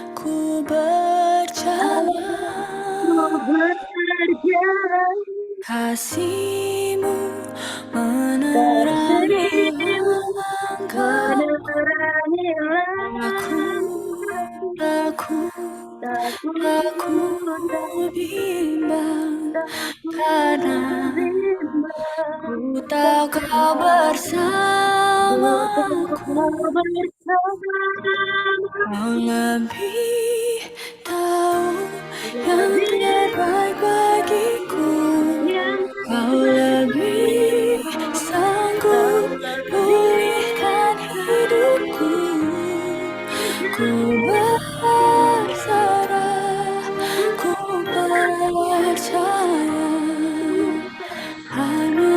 Aku berjalan, kasih-Mu menerangi langkahku. Aku bimbang, karena ku tahu Kau bersamaku. Kau lebih tahu yang terbaik bagiku. Kau lebih sanggup pulihkan hidupku. Ku berserah, ku percaya, hanya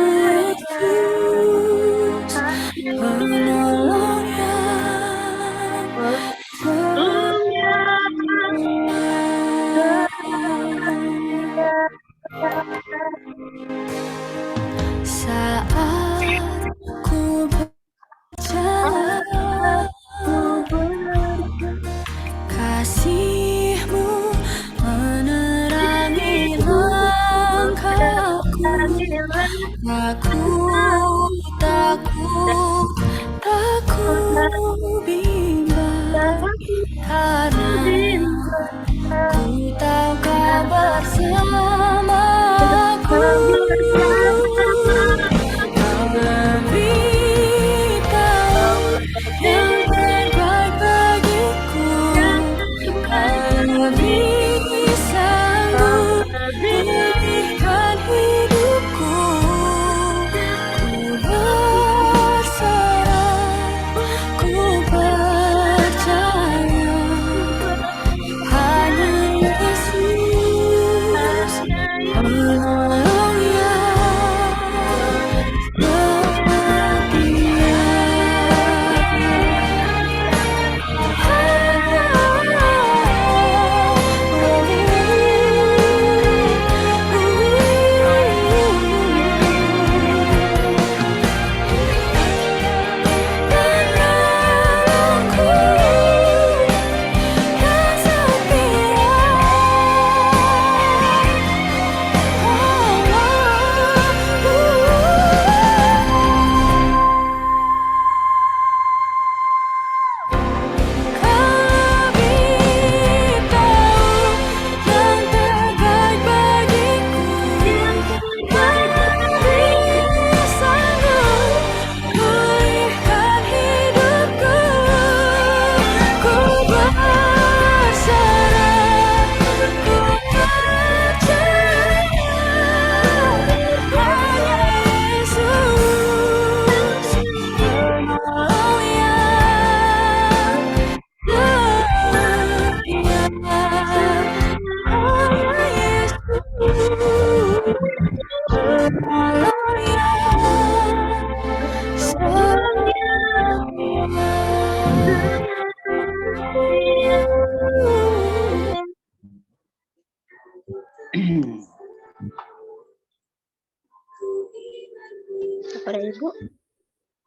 Yesus penolong yang saat ku berjalan, kasih-Mu menerangi langkahku. Takut bimbang, karena ku tahu Kau bersamaku. Kau lebih tahu yang terbaik bagiku. Kau lebih sanggup pulihkan hidupku. Ku berserah, ku percaya, hanya Yesus penolong yang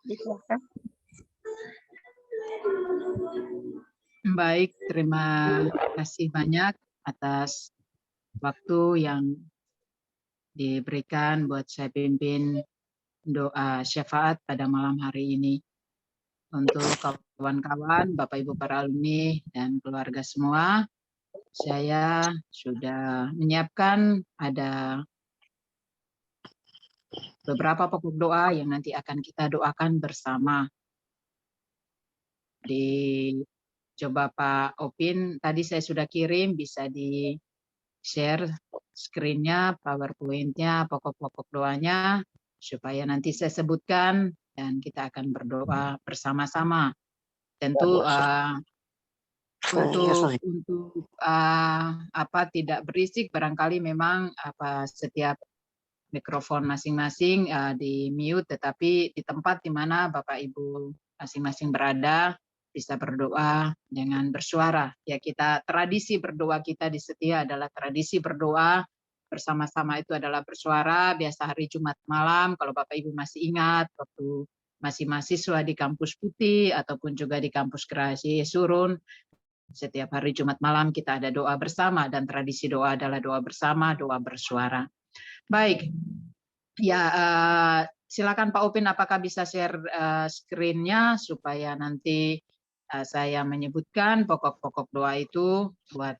Disilakan.
Baik, terima kasih banyak atas waktu yang diberikan buat saya pimpin doa syafaat pada malam hari ini. Untuk kawan-kawan, Bapak Ibu para alumni dan keluarga semua, saya sudah menyiapkan ada beberapa pokok doa yang nanti akan kita doakan bersama. Coba Pak Opin, tadi saya sudah kirim, bisa di-share screen-nya, PowerPoint-nya, pokok-pokok doanya, supaya nanti saya sebutkan dan kita akan berdoa bersama-sama. Tentu untuk tidak berisik, barangkali memang setiap mikrofon masing-masing di mute, tetapi di tempat di mana Bapak Ibu masing-masing berada bisa berdoa dengan bersuara. Ya, kita tradisi berdoa kita di Setia adalah tradisi berdoa bersama-sama, itu adalah bersuara. Biasa hari Jumat malam, kalau Bapak Ibu masih ingat waktu masih mahasiswa di Kampus Putih ataupun juga di Kampus Gerahasi Surun, setiap hari Jumat malam kita ada doa bersama, dan tradisi doa adalah doa bersama, doa bersuara. Baik, ya silakan Pak Upin, apakah bisa share screen-nya supaya nanti saya menyebutkan pokok-pokok doa itu buat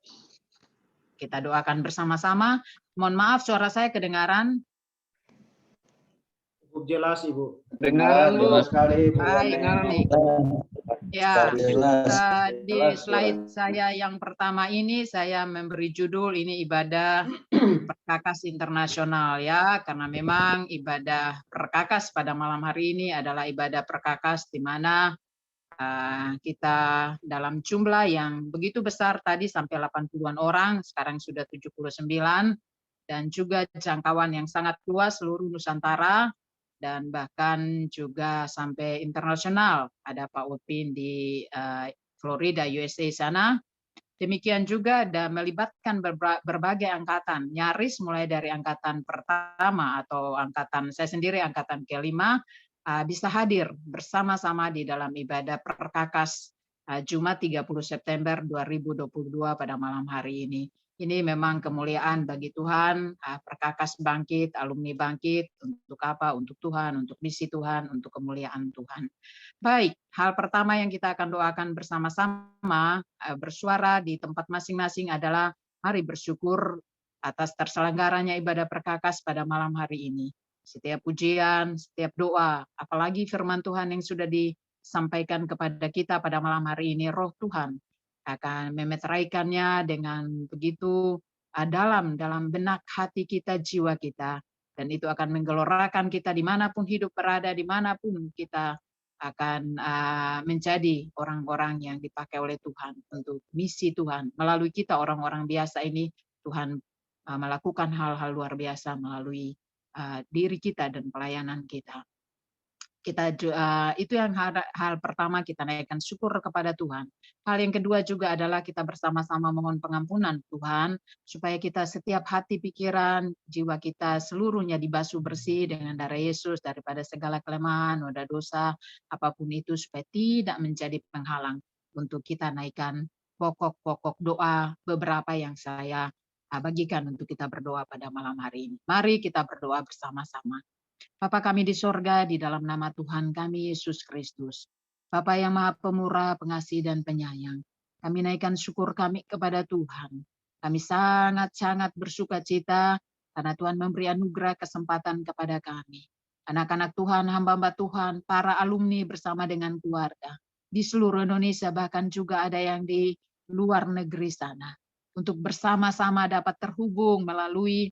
kita doakan bersama-sama. Mohon maaf suara saya kedengaran.
Cukup jelas, Ibu.
Dengar
Jelas sekali, Ibu.
Baik. Ya, di slide saya yang pertama ini saya memberi judul ini ibadah Perkakas Internasional, ya, karena memang ibadah Perkakas pada malam hari ini adalah ibadah Perkakas di mana kita dalam jumlah yang begitu besar tadi sampai 80-an orang, sekarang sudah 79, dan juga jangkauan yang sangat luas seluruh Nusantara, dan bahkan juga sampai internasional. Ada Pak Upin di Florida, USA sana. Demikian juga ada melibatkan berbagai angkatan, nyaris mulai dari angkatan pertama atau angkatan saya sendiri, angkatan ke-5, bisa hadir bersama-sama di dalam ibadah Perkakas Jumat 30 September 2022 pada malam hari ini. Ini memang kemuliaan bagi Tuhan, Perkakas bangkit, alumni bangkit, untuk apa? Untuk Tuhan, untuk misi Tuhan, untuk kemuliaan Tuhan. Baik, hal pertama yang kita akan doakan bersama-sama, bersuara di tempat masing-masing adalah mari bersyukur atas terselenggaranya ibadah Perkakas pada malam hari ini. Setiap pujian, setiap doa, apalagi firman Tuhan yang sudah disampaikan kepada kita pada malam hari ini, Roh Tuhan akan memeteraikannya dengan begitu dalam benak hati kita, jiwa kita, dan itu akan menggelorakan kita dimanapun hidup berada, dimanapun kita akan menjadi orang-orang yang dipakai oleh Tuhan untuk misi Tuhan. Melalui kita orang-orang biasa ini, Tuhan melakukan hal-hal luar biasa melalui diri kita dan pelayanan kita. Itu yang hal pertama, kita naikkan syukur kepada Tuhan. Hal yang kedua juga adalah kita bersama-sama mohon pengampunan Tuhan, supaya kita setiap hati, pikiran, jiwa kita seluruhnya dibasuh bersih dengan darah Yesus daripada segala kelemahan, noda dosa, apapun itu, supaya tidak menjadi penghalang untuk kita naikkan pokok-pokok doa beberapa yang saya bagikan untuk kita berdoa pada malam hari ini. Mari kita berdoa bersama-sama. Bapa kami di sorga, di dalam nama Tuhan kami Yesus Kristus, Bapa yang Maha Pemurah, Pengasih dan Penyayang, kami naikkan syukur kami kepada Tuhan. Kami sangat-sangat bersuka cita karena Tuhan memberi anugerah kesempatan kepada kami, anak-anak Tuhan, hamba-hamba Tuhan, para alumni bersama dengan keluarga di seluruh Indonesia, bahkan juga ada yang di luar negeri sana, untuk bersama-sama dapat terhubung melalui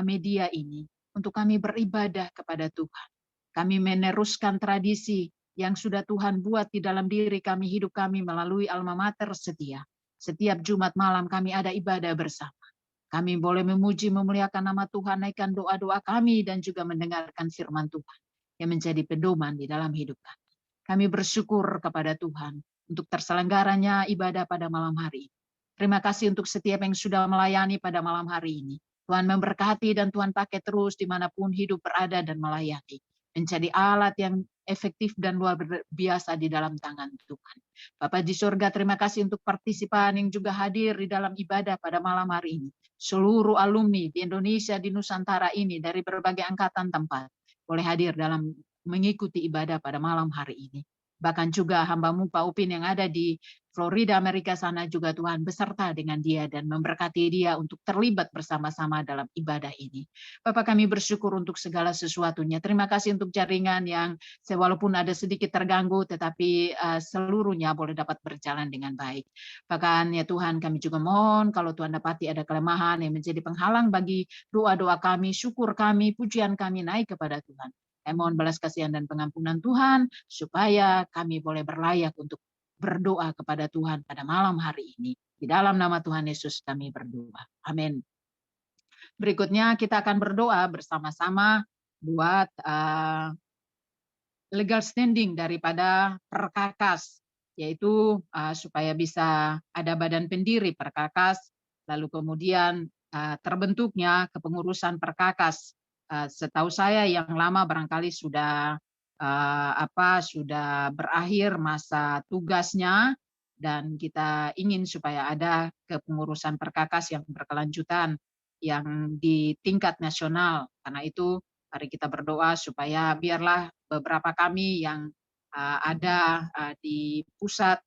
media ini, untuk kami beribadah kepada Tuhan. Kami meneruskan tradisi yang sudah Tuhan buat di dalam diri kami, hidup kami melalui Alma Mater Setia. Setiap Jumat malam kami ada ibadah bersama. Kami boleh memuji, memuliakan nama Tuhan, naikkan doa-doa kami, dan juga mendengarkan firman Tuhan yang menjadi pedoman di dalam hidup kami. Kami bersyukur kepada Tuhan untuk terselenggaranya ibadah pada malam hari ini. Terima kasih untuk setiap yang sudah melayani pada malam hari ini. Tuhan memberkati dan Tuhan pakai terus dimanapun hidup berada dan melayani. menjadi alat yang efektif dan luar biasa di dalam tangan Tuhan. Bapa di surga, terima kasih untuk partisipan yang juga hadir di dalam ibadah pada malam hari ini. Seluruh alumni di Indonesia, di Nusantara ini, dari berbagai angkatan tempat, boleh hadir dalam mengikuti ibadah pada malam hari ini. Bahkan juga hamba-Mu Pak Upin yang ada di Florida, Amerika sana juga Tuhan beserta dengan dia dan memberkati dia untuk terlibat bersama-sama dalam ibadah ini. Bapak, kami bersyukur untuk segala sesuatunya. Terima kasih untuk jaringan yang walaupun ada sedikit terganggu tetapi seluruhnya boleh dapat berjalan dengan baik. Bahkan ya Tuhan, kami juga mohon kalau Tuhan dapati ada kelemahan yang menjadi penghalang bagi doa-doa kami, syukur kami, pujian kami naik kepada Tuhan. Kami mohon belas kasihan dan pengampunan Tuhan, supaya kami boleh berlayak untuk berdoa kepada Tuhan pada malam hari ini. Di dalam nama Tuhan Yesus kami berdoa. Amin. Berikutnya kita akan berdoa bersama-sama buat legal standing daripada Perkakas, yaitu supaya bisa ada badan pendiri Perkakas, lalu kemudian terbentuknya kepengurusan Perkakas. Setahu saya yang lama barangkali sudah sudah berakhir masa tugasnya, dan kita ingin supaya ada kepengurusan Perkakas yang berkelanjutan yang di tingkat nasional. Karena itu mari kita berdoa supaya biarlah beberapa kami yang ada di pusat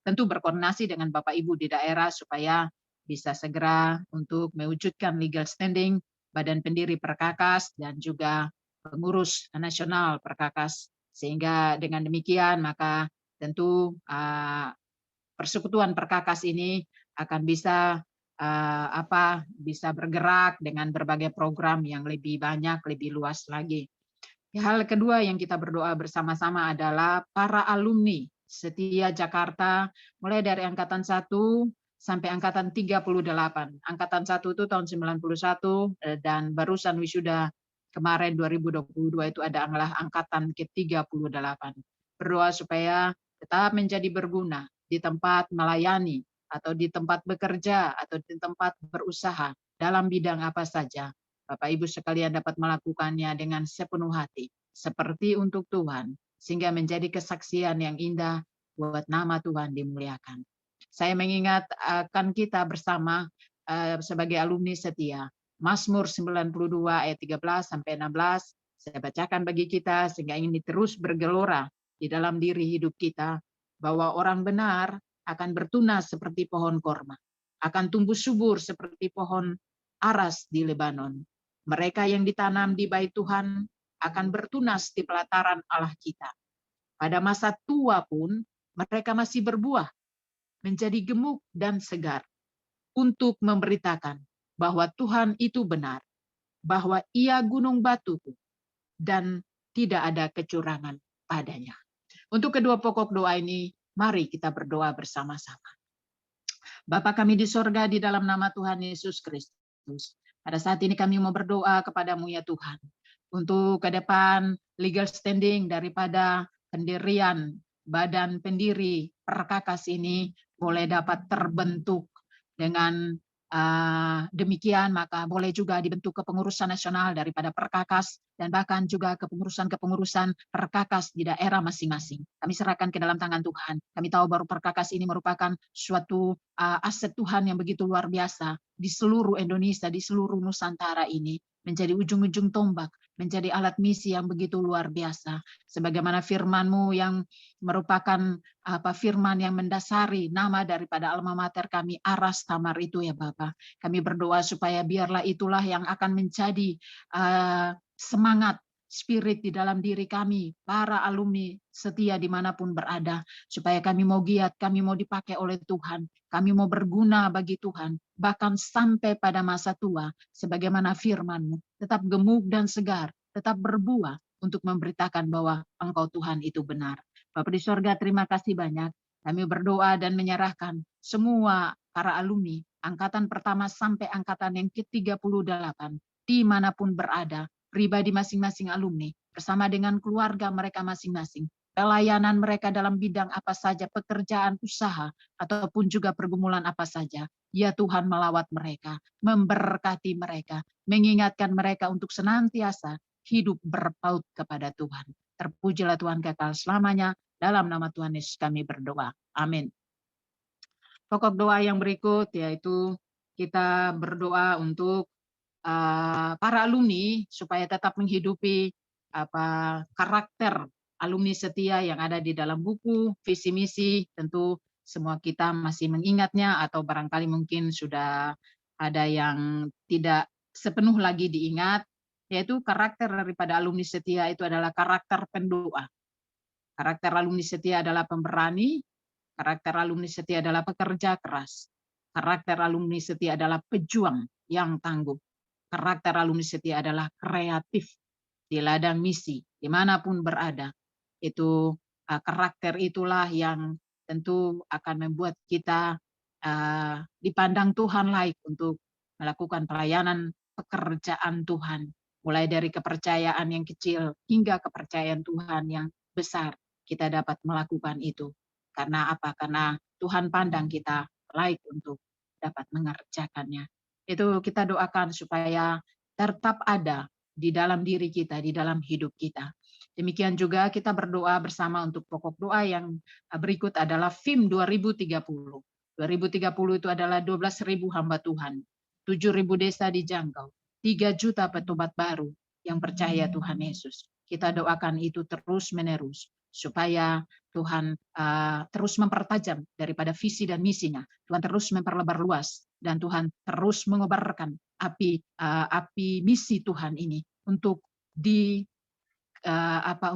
tentu berkoordinasi dengan Bapak Ibu di daerah supaya bisa segera untuk mewujudkan legal standing badan pendiri Perkakas dan juga pengurus nasional Perkakas, sehingga dengan demikian maka tentu persekutuan Perkakas ini akan bisa bisa bergerak dengan berbagai program yang lebih banyak, lebih luas lagi. Hal kedua yang kita berdoa bersama-sama adalah para alumni setia Jakarta, mulai dari angkatan 1 sampai angkatan 38. Angkatan 1 itu tahun 91 dan barusan wisuda kemarin 2022 itu adalah angkatan ke-38. Berdoa supaya tetap menjadi berguna di tempat melayani atau di tempat bekerja atau di tempat berusaha dalam bidang apa saja. Bapak Ibu sekalian dapat melakukannya dengan sepenuh hati seperti untuk Tuhan, sehingga menjadi kesaksian yang indah buat nama Tuhan dimuliakan. Saya mengingat akan kita bersama sebagai alumni setia. Mazmur 92 ayat 13 sampai 16 saya bacakan bagi kita sehingga ini terus bergelora di dalam diri hidup kita, bahwa orang benar akan bertunas seperti pohon korma, akan tumbuh subur seperti pohon aras di Lebanon. Mereka yang ditanam di bait Tuhan akan bertunas di pelataran Allah kita. Pada masa tua pun mereka masih berbuah, menjadi gemuk dan segar, untuk memberitakan bahwa Tuhan itu benar, bahwa Ia gunung batuku, dan tidak ada kecurangan padanya. Untuk kedua pokok doa ini, mari kita berdoa bersama-sama. Bapa kami di sorga, di dalam nama Tuhan Yesus Kristus, pada saat ini kami mau berdoa kepadamu ya Tuhan, untuk ke depan legal standing daripada pendirian badan pendiri Perkakas ini boleh dapat terbentuk. Dengan demikian maka boleh juga dibentuk kepengurusan nasional daripada Perkakas dan bahkan juga kepengurusan Perkakas di daerah masing-masing. Kami serahkan ke dalam tangan Tuhan. Kami tahu bahwa Perkakas ini merupakan suatu aset Tuhan yang begitu luar biasa di seluruh Indonesia, di seluruh Nusantara ini, menjadi ujung-ujung tombak, menjadi alat misi yang begitu luar biasa. Sebagaimana firman-Mu yang merupakan firman yang mendasari nama daripada alma mater kami, Aras Tamar itu ya Bapak. Kami berdoa supaya biarlah itulah yang akan menjadi semangat spirit di dalam diri kami, para alumni setia dimanapun berada, supaya kami mau giat, kami mau dipakai oleh Tuhan, kami mau berguna bagi Tuhan, bahkan sampai pada masa tua, sebagaimana firman-Mu, tetap gemuk dan segar, tetap berbuah untuk memberitakan bahwa Engkau Tuhan itu benar. Bapa di sorga, terima kasih banyak. Kami berdoa dan menyerahkan semua para alumni, angkatan pertama sampai angkatan yang ke-38, dimanapun berada, pribadi masing-masing alumni, bersama dengan keluarga mereka masing-masing, pelayanan mereka dalam bidang apa saja, pekerjaan, usaha, ataupun juga pergumulan apa saja. Ya Tuhan melawat mereka, memberkati mereka, mengingatkan mereka untuk senantiasa hidup berpaut kepada Tuhan. Terpujilah Tuhan kekal selamanya. Dalam nama Tuhan Yesus kami berdoa. Amin. Pokok doa yang berikut yaitu kita berdoa untuk para alumni supaya tetap menghidupi karakter alumni setia yang ada di dalam buku visi misi. Tentu semua kita masih mengingatnya atau barangkali mungkin sudah ada yang tidak sepenuh lagi diingat, yaitu karakter daripada alumni setia itu adalah karakter pendoa. Karakter alumni setia adalah pemberani, karakter alumni setia adalah pekerja keras, karakter alumni setia adalah pejuang yang tangguh, karakter alumni setia adalah kreatif di ladang misi, dimanapun berada. Itu karakter itulah yang tentu akan membuat kita dipandang Tuhan laik untuk melakukan pelayanan pekerjaan Tuhan. Mulai dari kepercayaan yang kecil hingga kepercayaan Tuhan yang besar, kita dapat melakukan itu. Karena apa? Karena Tuhan pandang kita laik untuk dapat mengerjakannya. Itu kita doakan supaya tetap ada di dalam diri kita, di dalam hidup kita. Demikian juga kita berdoa bersama untuk pokok doa yang berikut adalah FIM 2030. 2030 itu adalah 12.000 hamba Tuhan, 7.000 desa dijangkau, 3 juta petobat baru yang percaya Tuhan Yesus. Kita doakan itu terus-menerus supaya Tuhan terus mempertajam daripada visi dan misinya. Tuhan terus memperlebar luas dan Tuhan terus mengobarkan api misi Tuhan ini untuk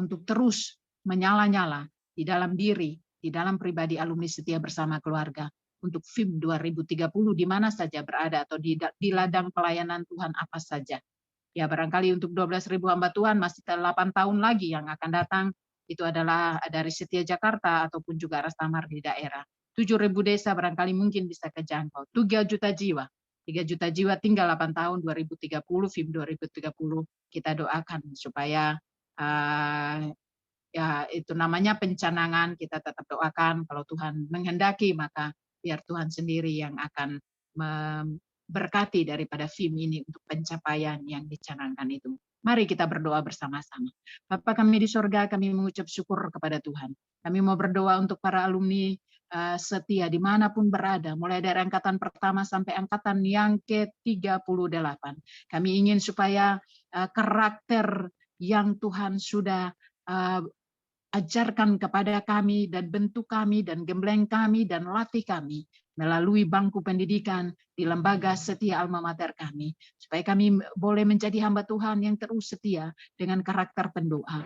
untuk terus menyala-nyala di dalam diri, di dalam pribadi alumni setia bersama keluarga untuk FIM 2030 di mana saja berada atau di ladang pelayanan Tuhan apa saja. Ya barangkali untuk 12.000 hamba Tuhan masih 8 tahun lagi yang akan datang, itu adalah dari Setia Jakarta ataupun juga Rastamar di daerah. 7.000 desa barangkali mungkin bisa kejangkau. 3 juta jiwa. 3 juta jiwa tinggal 8 tahun 2030, FIM 2030. Kita doakan supaya ya itu namanya pencanangan, kita tetap doakan kalau Tuhan menghendaki maka biar Tuhan sendiri yang akan memberkati daripada FIM ini untuk pencapaian yang dicanangkan itu. Mari kita berdoa bersama-sama. Bapa kami di sorga, kami mengucap syukur kepada Tuhan. Kami mau berdoa untuk para alumni setia dimanapun berada, mulai dari angkatan pertama sampai angkatan yang ke-38. Kami ingin supaya karakter yang Tuhan sudah ajarkan kepada kami dan bentuk kami dan gembleng kami dan latih kami melalui bangku pendidikan di lembaga setia alma mater kami, supaya kami boleh menjadi hamba Tuhan yang terus setia dengan karakter pendoa,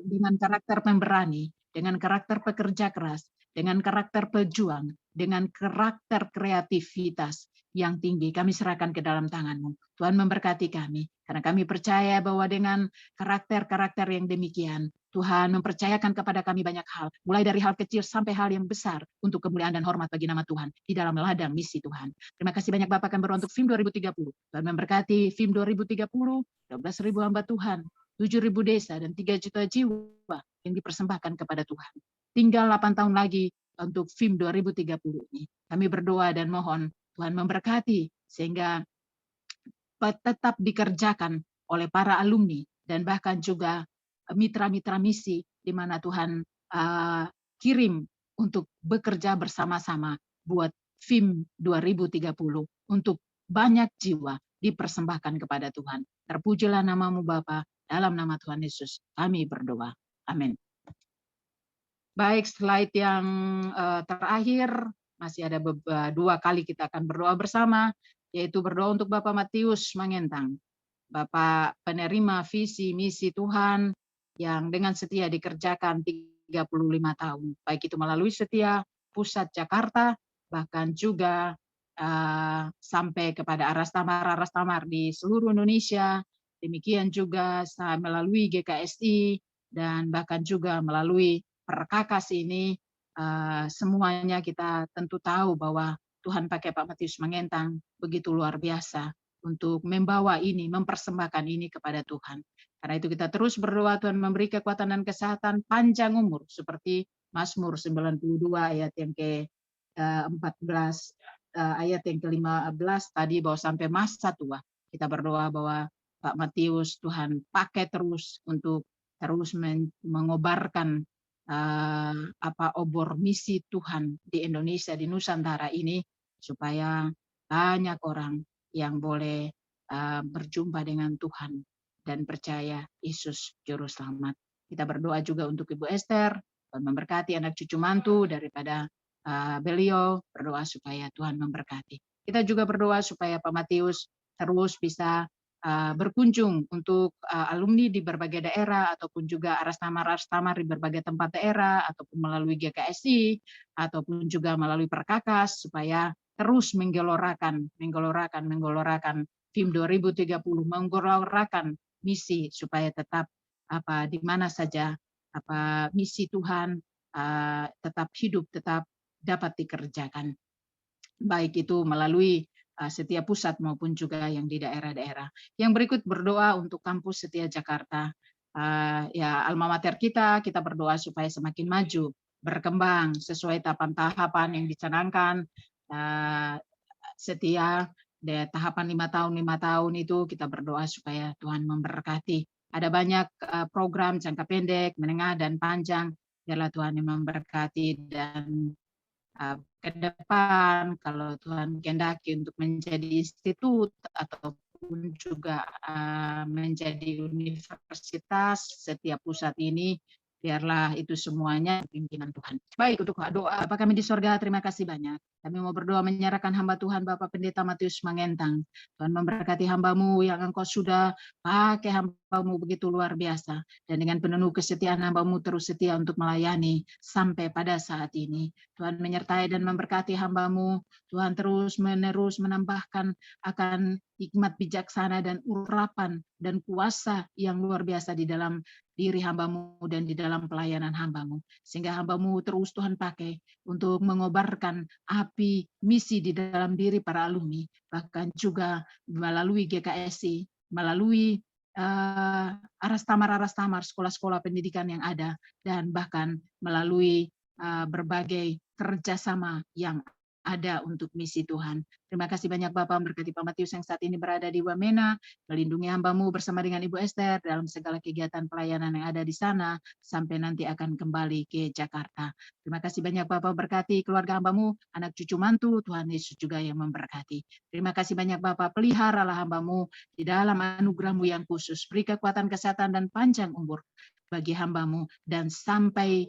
dengan karakter pemberani, dengan karakter pekerja keras, dengan karakter pejuang, dengan karakter kreativitas yang tinggi. Kami serahkan ke dalam tangan-Mu. Tuhan memberkati kami, karena kami percaya bahwa dengan karakter-karakter yang demikian, Tuhan mempercayakan kepada kami banyak hal, mulai dari hal kecil sampai hal yang besar untuk kemuliaan dan hormat bagi nama Tuhan di dalam ladang misi Tuhan. Terima kasih banyak Bapak, kami berdoa untuk FIM 2030. Tuhan memberkati FIM 2030, 12.000 hamba Tuhan, 7.000 desa dan 3 juta jiwa yang dipersembahkan kepada Tuhan. Tinggal 8 tahun lagi untuk FIM 2030 ini. Kami berdoa dan mohon Tuhan memberkati sehingga tetap dikerjakan oleh para alumni dan bahkan juga mitra-mitra misi di mana Tuhan kirim untuk bekerja bersama-sama buat FIM 2030 untuk banyak jiwa dipersembahkan kepada Tuhan. Terpujilah nama-Mu Bapa, dalam nama Tuhan Yesus kami berdoa. Amin. Baik, slide yang terakhir masih ada 2 kali kita akan berdoa bersama, yaitu berdoa untuk Bapak Matius Mangentang, Bapak penerima visi misi Tuhan yang dengan setia dikerjakan 35 tahun, baik itu melalui Setia Pusat Jakarta, bahkan juga sampai kepada Arastamar di seluruh Indonesia, demikian juga melalui GKSI, dan bahkan juga melalui Perkakas ini, semuanya kita tentu tahu bahwa Tuhan pakai Pak Matius Mangentang begitu luar biasa untuk membawa ini, mempersembahkan ini kepada Tuhan. Karena itu kita terus berdoa Tuhan memberi kekuatan dan kesehatan, panjang umur, seperti Mazmur 92 ayat yang ke-14, ayat yang ke-15 tadi, bahwa sampai masa tua kita berdoa bahwa Pak Matius, Tuhan pakai terus untuk terus mengobarkan obor misi Tuhan di Indonesia, di Nusantara ini, supaya banyak orang yang boleh berjumpa dengan Tuhan dan percaya Yesus Juru Selamat. Kita berdoa juga untuk Ibu Esther, Tuhan memberkati anak cucu mantu daripada beliau, berdoa supaya Tuhan memberkati. Kita juga berdoa supaya Pak Matius terus bisa berkunjung untuk alumni di berbagai daerah, ataupun juga arastamar di berbagai tempat daerah, ataupun melalui GKSI, ataupun juga melalui Perkakas, supaya terus menggelorakan FIM 2030, menggelorakan misi supaya tetap di mana saja misi Tuhan tetap hidup, tetap dapat dikerjakan, baik itu melalui setiap pusat maupun juga yang di daerah-daerah. Yang berikut berdoa untuk kampus Setia Jakarta. Ya, alma mater kita berdoa supaya semakin maju, berkembang sesuai tahapan-tahapan yang dicanangkan. Setia tahapan 5 tahun itu kita berdoa supaya Tuhan memberkati. Ada banyak program jangka pendek, menengah, dan panjang. Biarlah Tuhan yang memberkati, dan ke depan kalau Tuhan kehendaki untuk menjadi institut ataupun juga menjadi universitas setiap pusat ini, biarlah itu semuanya pimpinan Tuhan. Baik, untuk doa Bapa kami di sorga, terima kasih banyak. Kami mau berdoa menyerahkan hamba Tuhan Bapak Pendeta Matius Mangentang. Tuhan memberkati hambamu yang Engkau sudah pakai hambamu begitu luar biasa. Dan dengan penuh kesetiaan hambamu terus setia untuk melayani sampai pada saat ini. Tuhan menyertai dan memberkati hambamu. Tuhan terus menerus menambahkan akan hikmat bijaksana dan urapan dan kuasa yang luar biasa di dalam diri hambamu dan di dalam pelayanan hambamu. Sehingga hambamu terus Tuhan pakai untuk mengobarkan api misi di dalam diri para alumni, bahkan juga melalui GKSI, melalui arastamar, sekolah-sekolah pendidikan yang ada, dan bahkan melalui berbagai kerjasama yang ada untuk misi Tuhan. Terima kasih banyak Bapak, memberkati Pak Matius yang saat ini berada di Wamena, melindungi hambamu bersama dengan Ibu Esther dalam segala kegiatan pelayanan yang ada di sana, sampai nanti akan kembali ke Jakarta. Terima kasih banyak Bapak, berkati keluarga hambamu, anak cucu mantu, Tuhan Yesus juga yang memberkati. Terima kasih banyak Bapak, peliharalah hambamu di dalam anugerah-Mu yang khusus, beri kekuatan, kesehatan, dan panjang umur bagi hambamu, dan sampai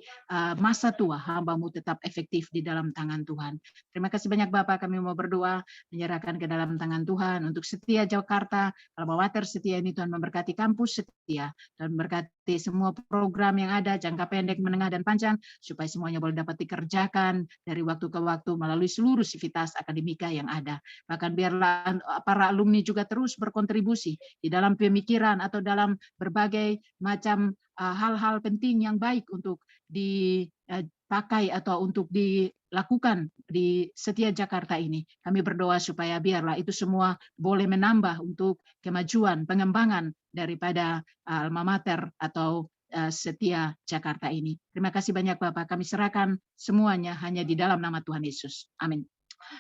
masa tua hambamu tetap efektif di dalam tangan Tuhan. Terima kasih banyak Bapak, kami mau berdoa menyerahkan ke dalam tangan Tuhan untuk Setia Jakarta, alma mater Setia ini, Tuhan memberkati kampus Setia, dan memberkati semua program yang ada, jangka pendek, menengah, dan panjang, supaya semuanya boleh dapat dikerjakan dari waktu ke waktu melalui seluruh sivitas akademika yang ada. Bahkan biarlah para alumni juga terus berkontribusi di dalam pemikiran atau dalam berbagai macam hal-hal penting yang baik untuk dipakai atau untuk dilakukan di Setia Jakarta ini. Kami berdoa supaya biarlah itu semua boleh menambah untuk kemajuan, pengembangan daripada alma mater atau Setia Jakarta ini. Terima kasih banyak Bapak, kami serahkan semuanya hanya di dalam nama Tuhan Yesus. Amin.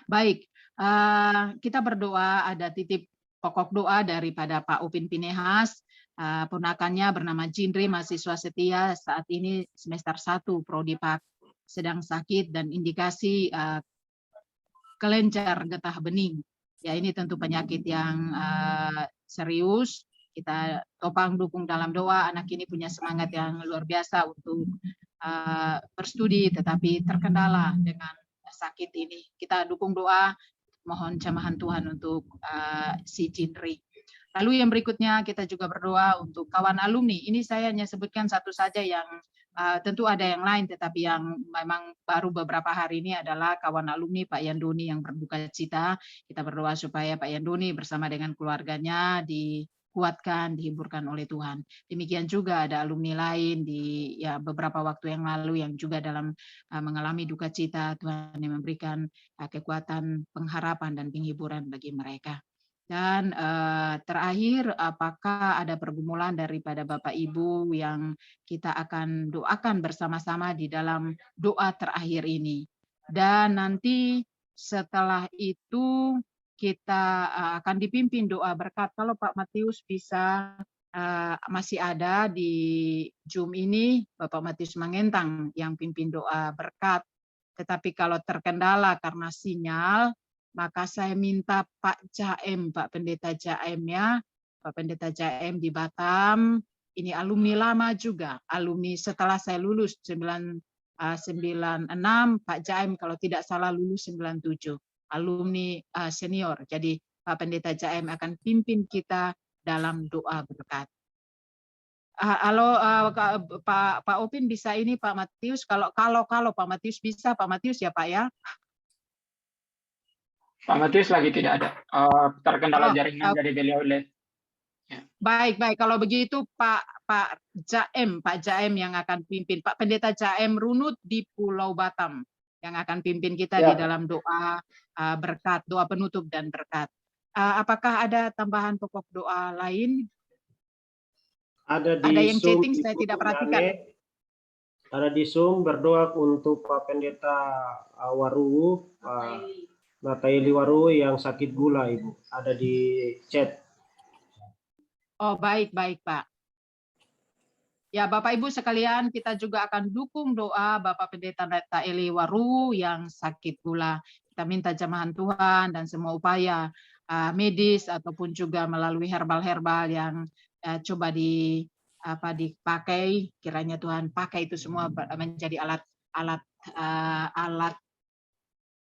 Baik, kita berdoa, ada titip pokok doa daripada Pak Upin Pinehas. Ponakannya bernama Jindri, mahasiswa Setia, saat ini semester 1 Prodi Pak, sedang sakit dan indikasi kelenjar getah bening. Ya, ini tentu penyakit yang serius. Kita topang dukung dalam doa. Anak ini punya semangat yang luar biasa untuk berstudi, tetapi terkendala dengan sakit ini. Kita dukung doa, mohon jamahan Tuhan untuk si Jindri. Lalu yang berikutnya kita juga berdoa untuk kawan alumni. Ini saya hanya sebutkan satu saja, yang tentu ada yang lain, tetapi yang memang baru beberapa hari ini adalah kawan alumni Pak Yandoni yang berduka cita. Kita berdoa supaya Pak Yandoni bersama dengan keluarganya dikuatkan, dihiburkan oleh Tuhan. Demikian juga ada alumni lain di beberapa waktu yang lalu yang juga dalam mengalami duka cita. Tuhan yang memberikan kekuatan, pengharapan, dan penghiburan bagi mereka. Dan terakhir, apakah ada pergumulan daripada Bapak Ibu yang kita akan doakan bersama-sama di dalam doa terakhir ini. Dan nanti setelah itu kita akan dipimpin doa berkat. Kalau Pak Matius bisa masih ada di Zoom ini, Bapak Matius Mangentang yang pimpin doa berkat. Tetapi kalau terkendala karena sinyal, maka saya minta Pak Jaem, Pak Pendeta Jaem ya, Pak Pendeta Jaem di Batam. Ini alumni lama juga, alumni setelah saya lulus 96, Pak Jaem kalau tidak salah lulus 97, alumni senior. Jadi Pak Pendeta Jaem akan pimpin kita dalam doa berkat. Halo Pak Opin bisa ini Pak Matius, kalau Pak Matius bisa, Pak Matius ya Pak ya.
Pak Matius lagi tidak ada, terkendala jaringan dari beliau. Ya. Baik,
kalau begitu Pak Jaem yang akan pimpin, Pak Pendeta Jaem Runut di Pulau Batam yang akan pimpin kita di dalam doa berkat, doa penutup dan berkat. Apakah ada tambahan pokok doa lain?
Ada
yang
Zoom,
chatting saya tidak perhatikan.
Ada di Zoom berdoa untuk Pak Pendeta Waruwu, Nataili Waruwu yang sakit gula, Ibu. Ada di chat.
Oh, baik Pak. Ya Bapak Ibu sekalian, kita juga akan dukung doa Bapak Pendeta Nataili Waruwu yang sakit gula. Kita minta jamahan Tuhan dan semua upaya medis ataupun juga melalui herbal-herbal yang coba dipakai, kiranya Tuhan pakai itu semua menjadi alat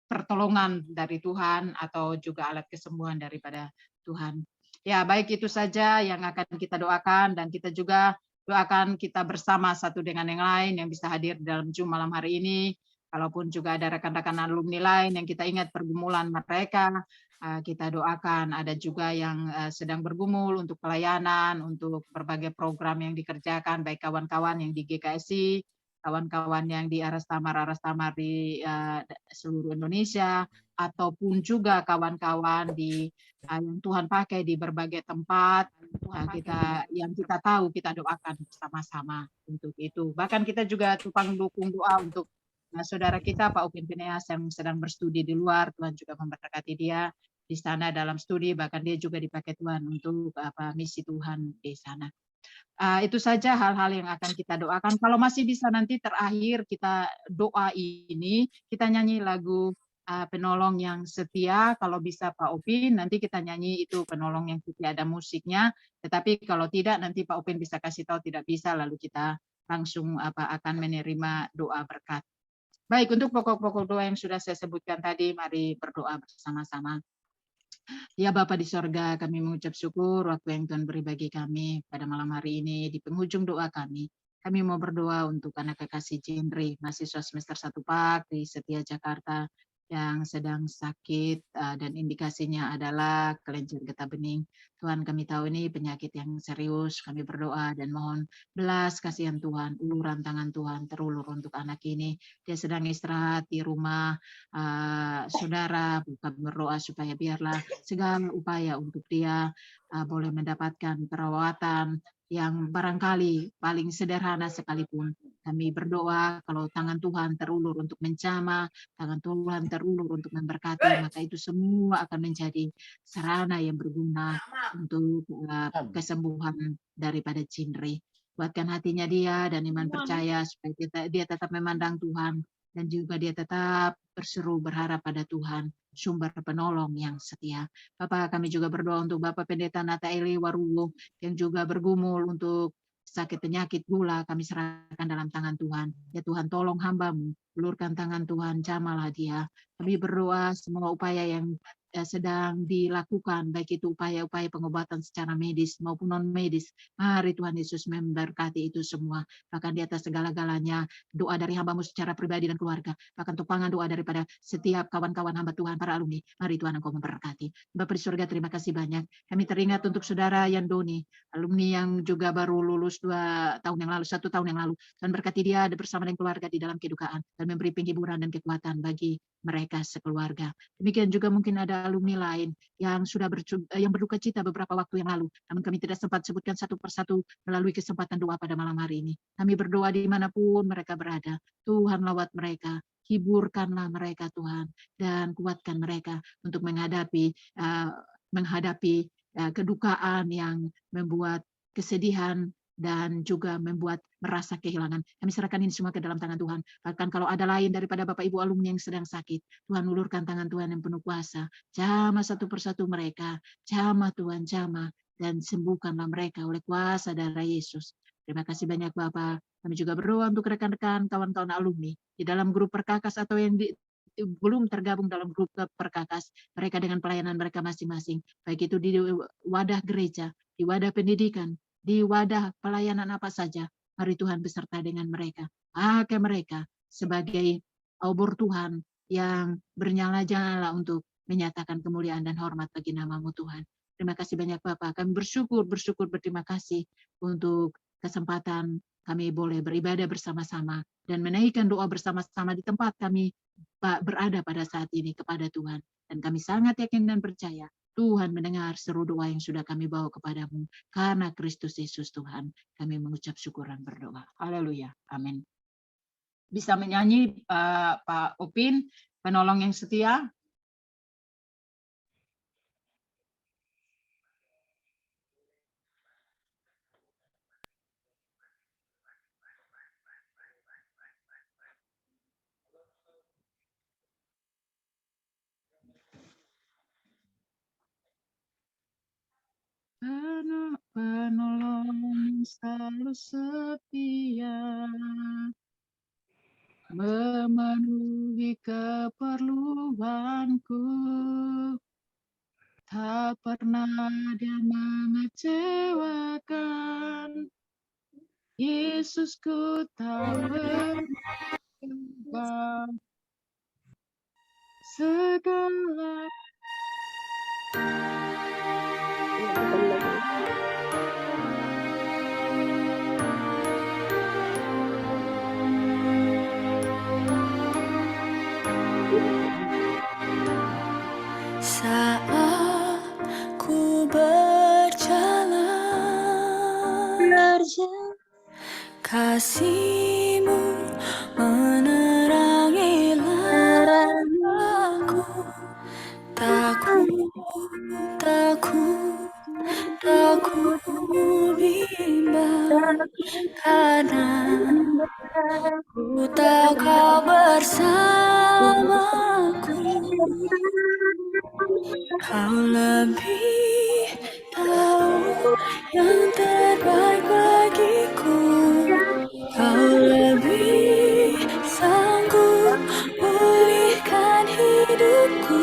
pertolongan dari Tuhan atau juga alat kesembuhan daripada Tuhan. Ya, baik itu saja yang akan kita doakan, dan kita juga doakan kita bersama satu dengan yang lain yang bisa hadir dalam Zoom malam hari ini. Kalaupun juga ada rekan-rekan alumni lain yang kita ingat pergumulan mereka, kita doakan. Ada juga yang sedang bergumul untuk pelayanan, untuk berbagai program yang dikerjakan, baik kawan-kawan yang di GKSI, kawan-kawan yang di Arastamar di seluruh Indonesia, ataupun juga kawan-kawan yang Tuhan pakai di berbagai tempat, yang kita tahu, kita doakan bersama-sama untuk itu. Bahkan kita juga tukang dukung doa untuk saudara kita Pak Upin Pineas yang sedang berstudi di luar. Tuhan juga memberkati dia di sana dalam studi, bahkan dia juga dipakai Tuhan untuk misi Tuhan di sana. Itu saja hal-hal yang akan kita doakan. Kalau masih bisa nanti terakhir kita doa ini, kita nyanyi lagu Penolong yang Setia. Kalau bisa Pak Upin, nanti kita nyanyi itu Penolong yang Setia, ada musiknya. Tetapi kalau tidak, nanti Pak Upin bisa kasih tahu tidak bisa, lalu kita langsung akan menerima doa berkat. Baik, untuk pokok-pokok doa yang sudah saya sebutkan tadi, mari berdoa bersama-sama. Ya Bapa di sorga, kami mengucap syukur waktu yang Tuhan beri bagi kami pada malam hari ini. Di penghujung doa kami mau berdoa untuk anak kekasih Jindri, mahasiswa semester 1 PAK di Setia Jakarta yang sedang sakit dan indikasinya adalah kelenjar getah bening. Tuhan, kami tahu ini penyakit yang serius. Kami berdoa dan mohon belas kasihan Tuhan, uluran tangan Tuhan terulur untuk anak ini. Dia sedang istirahat di rumah saudara. Kami berdoa supaya biarlah segala upaya untuk dia boleh mendapatkan perawatan yang barangkali paling sederhana sekalipun. Kami berdoa kalau tangan Tuhan terulur untuk menjamah, tangan Tuhan terulur untuk memberkati, maka itu semua akan menjadi sarana yang berguna untuk kesembuhan daripada Jindri. Kuatkan hatinya dia dan iman percaya supaya dia tetap memandang Tuhan, dan juga dia tetap berseru berharap pada Tuhan, sumber penolong yang setia. Bapak, kami juga berdoa untuk Bapak Pendeta Nataili Waruwu yang juga bergumul untuk sakit penyakit gula. Kami serahkan dalam tangan Tuhan. Ya Tuhan, tolong hamba-Mu, ulurkan tangan Tuhan, jamalah dia. Kami berdoa semua upaya yang sedang dilakukan, baik itu upaya-upaya pengobatan secara medis maupun non-medis. Mari Tuhan Yesus memberkati itu semua. Bahkan di atas segala-galanya, doa dari hamba-Mu secara pribadi dan keluarga. Bahkan tupangan doa daripada setiap kawan-kawan hamba Tuhan, para alumni. Mari Tuhan Engkau memberkati. Bapa di surga, terima kasih banyak. Kami teringat untuk saudara Yandoni, alumni yang juga baru lulus 1 tahun yang lalu. Tuhan berkati dia bersama dengan keluarga di dalam kedukaan dan memberi penghiburan dan kekuatan bagi mereka sekeluarga. Demikian juga mungkin ada alumni lain yang sudah yang berduka cita beberapa waktu yang lalu, namun kami tidak sempat sebutkan satu persatu melalui kesempatan doa pada malam hari ini. Kami berdoa dimanapun mereka berada, Tuhan lawat mereka, hiburkanlah mereka Tuhan, dan kuatkan mereka untuk menghadapi kedukaan yang membuat kesedihan dan juga membuat merasa kehilangan. Kami serahkan ini semua ke dalam tangan Tuhan. Bahkan kalau ada lain daripada Bapak Ibu alumni yang sedang sakit, Tuhan ulurkan tangan Tuhan yang penuh kuasa. Jamah satu persatu mereka, jamah Tuhan, jamah, dan sembuhkanlah mereka oleh kuasa darah Yesus. Terima kasih banyak Bapak. Kami juga berdoa untuk rekan-rekan, kawan-kawan alumni di dalam grup Perkakas atau yang belum tergabung dalam grup Perkakas, mereka dengan pelayanan mereka masing-masing, baik itu di wadah gereja, di wadah pendidikan, di wadah pelayanan apa saja. Mari Tuhan beserta dengan mereka. Pakai mereka sebagai obor Tuhan yang bernyala-nyala untuk menyatakan kemuliaan dan hormat bagi nama-Mu Tuhan. Terima kasih banyak Bapak. Kami bersyukur berterima kasih untuk kesempatan kami boleh beribadah bersama-sama dan menaikkan doa bersama-sama di tempat kami berada pada saat ini kepada Tuhan. Dan kami sangat yakin dan percaya Tuhan mendengar seru doa yang sudah kami bawa kepadamu. Karena Kristus Yesus Tuhan, kami mengucap syukur dan berdoa. Haleluya. Amin. Bisa menyanyi Pak Upin, penolong yang setia? Penolong selalu setia, memenuhi keperluanku, tak pernah dia mengecewakan. Yesusku tak pernah segala.
Saat ku berjalan, kasih-Mu menerangi langkahku. Takut bimbang, karena ku tahu Kau bersamaku. Kau lebih tahu yang terbaik bagiku. Kau lebih sanggup pulihkan hidupku.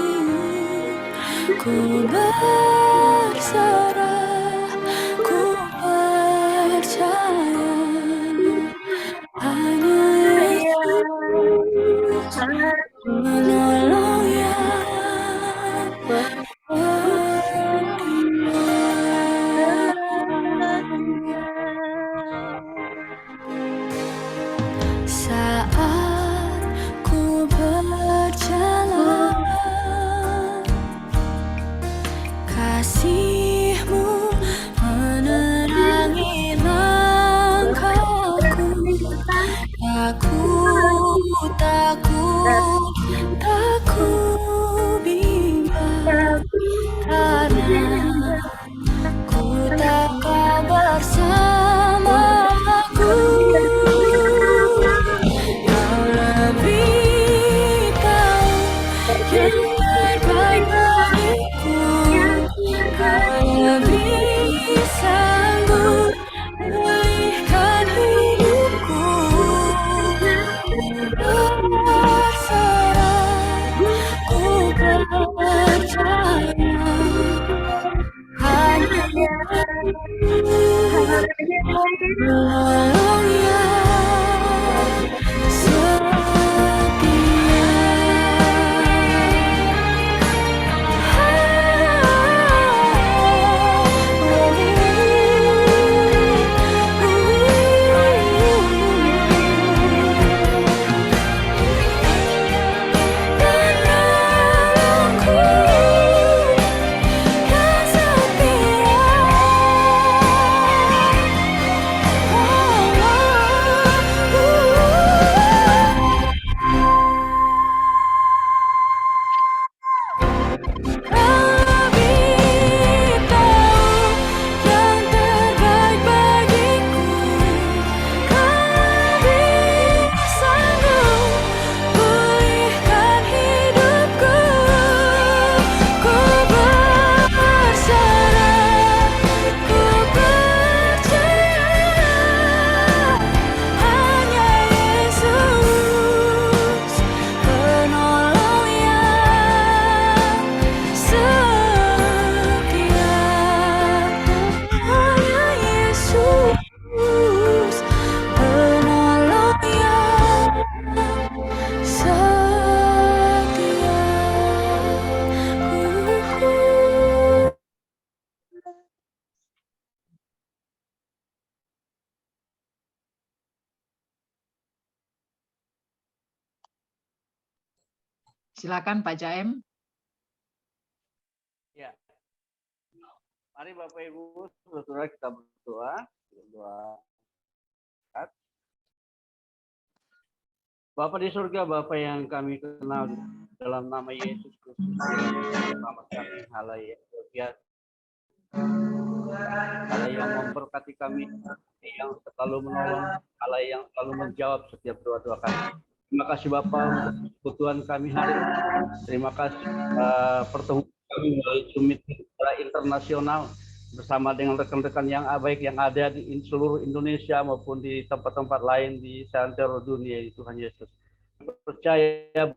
Ku berserah, ku percaya, hanya Yesus menolong yang saat ku berjalan, kasih-Mu menerangi langkahku. Takut bimbang, karena ku tahu Kau bersamaku. Kau lebih tahu yang terbaik bagiku. Kau lebih sanggup pulihkan hidupku. Berserah, ku percaya, hanya menolong yang setia. Penolongku yang setia.
Silakan Pak Jaem.
Ya. Mari Bapak Ibu, saudara kita berdoa. Bapa di surga, Bapa yang kami kenal dalam nama Yesus Kristus, nama kami halayak biasa, halayak yang memberkati kami, yang selalu menolong, halayak yang selalu menjawab setiap doa-doa kami. Terima kasih Bapa untuk kebutuhan kami hari ini. Terima kasih pertemuan kami melalui summit secara internasional bersama dengan rekan-rekan yang baik yang ada di seluruh Indonesia maupun di tempat-tempat lain di seantero dunia di Tuhan Yesus. Percaya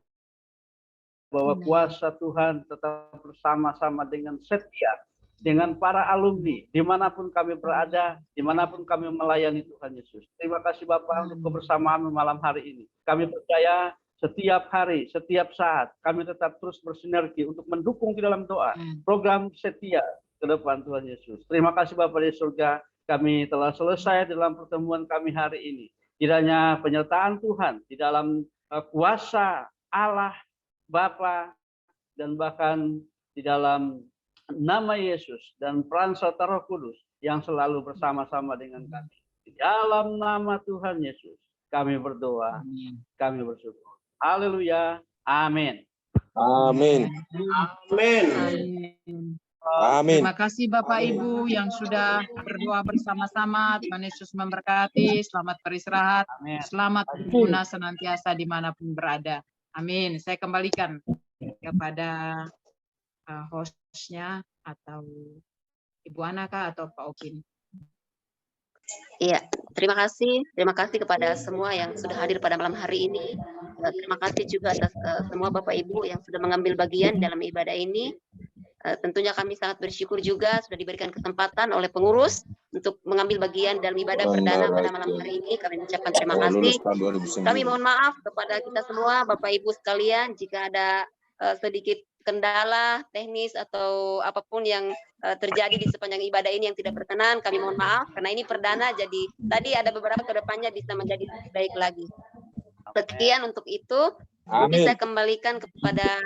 bahwa kuasa Tuhan tetap bersama-sama dengan setia dengan para alumni dimanapun kami berada, dimanapun kami melayani Tuhan Yesus. Terima kasih Bapak untuk kebersamaan malam hari ini. Kami percaya setiap hari, setiap saat kami tetap terus bersinergi untuk mendukung di dalam doa program setia ke depan Tuhan Yesus. Terima kasih Bapa di surga, kami telah selesai dalam pertemuan kami hari ini. Kiranya penyertaan Tuhan di dalam kuasa Allah Bapa dan bahkan di dalam nama Yesus dan peran serta Roh Kudus yang selalu bersama-sama dengan kami. Di dalam nama Tuhan Yesus kami berdoa, kami bersyukur. Haleluya. Amin.
Amin.
Amin.
Amin.
Terima kasih Bapak Ibu yang sudah berdoa bersama-sama. Tuhan Yesus memberkati. Selamat beristirahat. Selamat berguna senantiasa dimanapun berada. Amin. Saya kembalikan kepada hostnya atau Ibu Anaka atau Pak Opin.
Iya, terima kasih kepada semua yang sudah hadir pada malam hari ini. Terima kasih juga atas semua Bapak Ibu yang sudah mengambil bagian dalam ibadah ini. Tentunya kami sangat bersyukur juga sudah diberikan kesempatan oleh pengurus untuk mengambil bagian dalam ibadah perdana pada malam hari ini. Kami mengucapkan terima kasih. Kami mohon maaf kepada kita semua, Bapak Ibu sekalian, jika ada sedikit kendala teknis atau apapun yang terjadi di sepanjang ibadah ini yang tidak berkenan, kami mohon maaf karena ini perdana, jadi tadi ada beberapa kedepannya bisa menjadi lebih baik lagi. Sekian untuk itu. Mungkin saya kembalikan kepada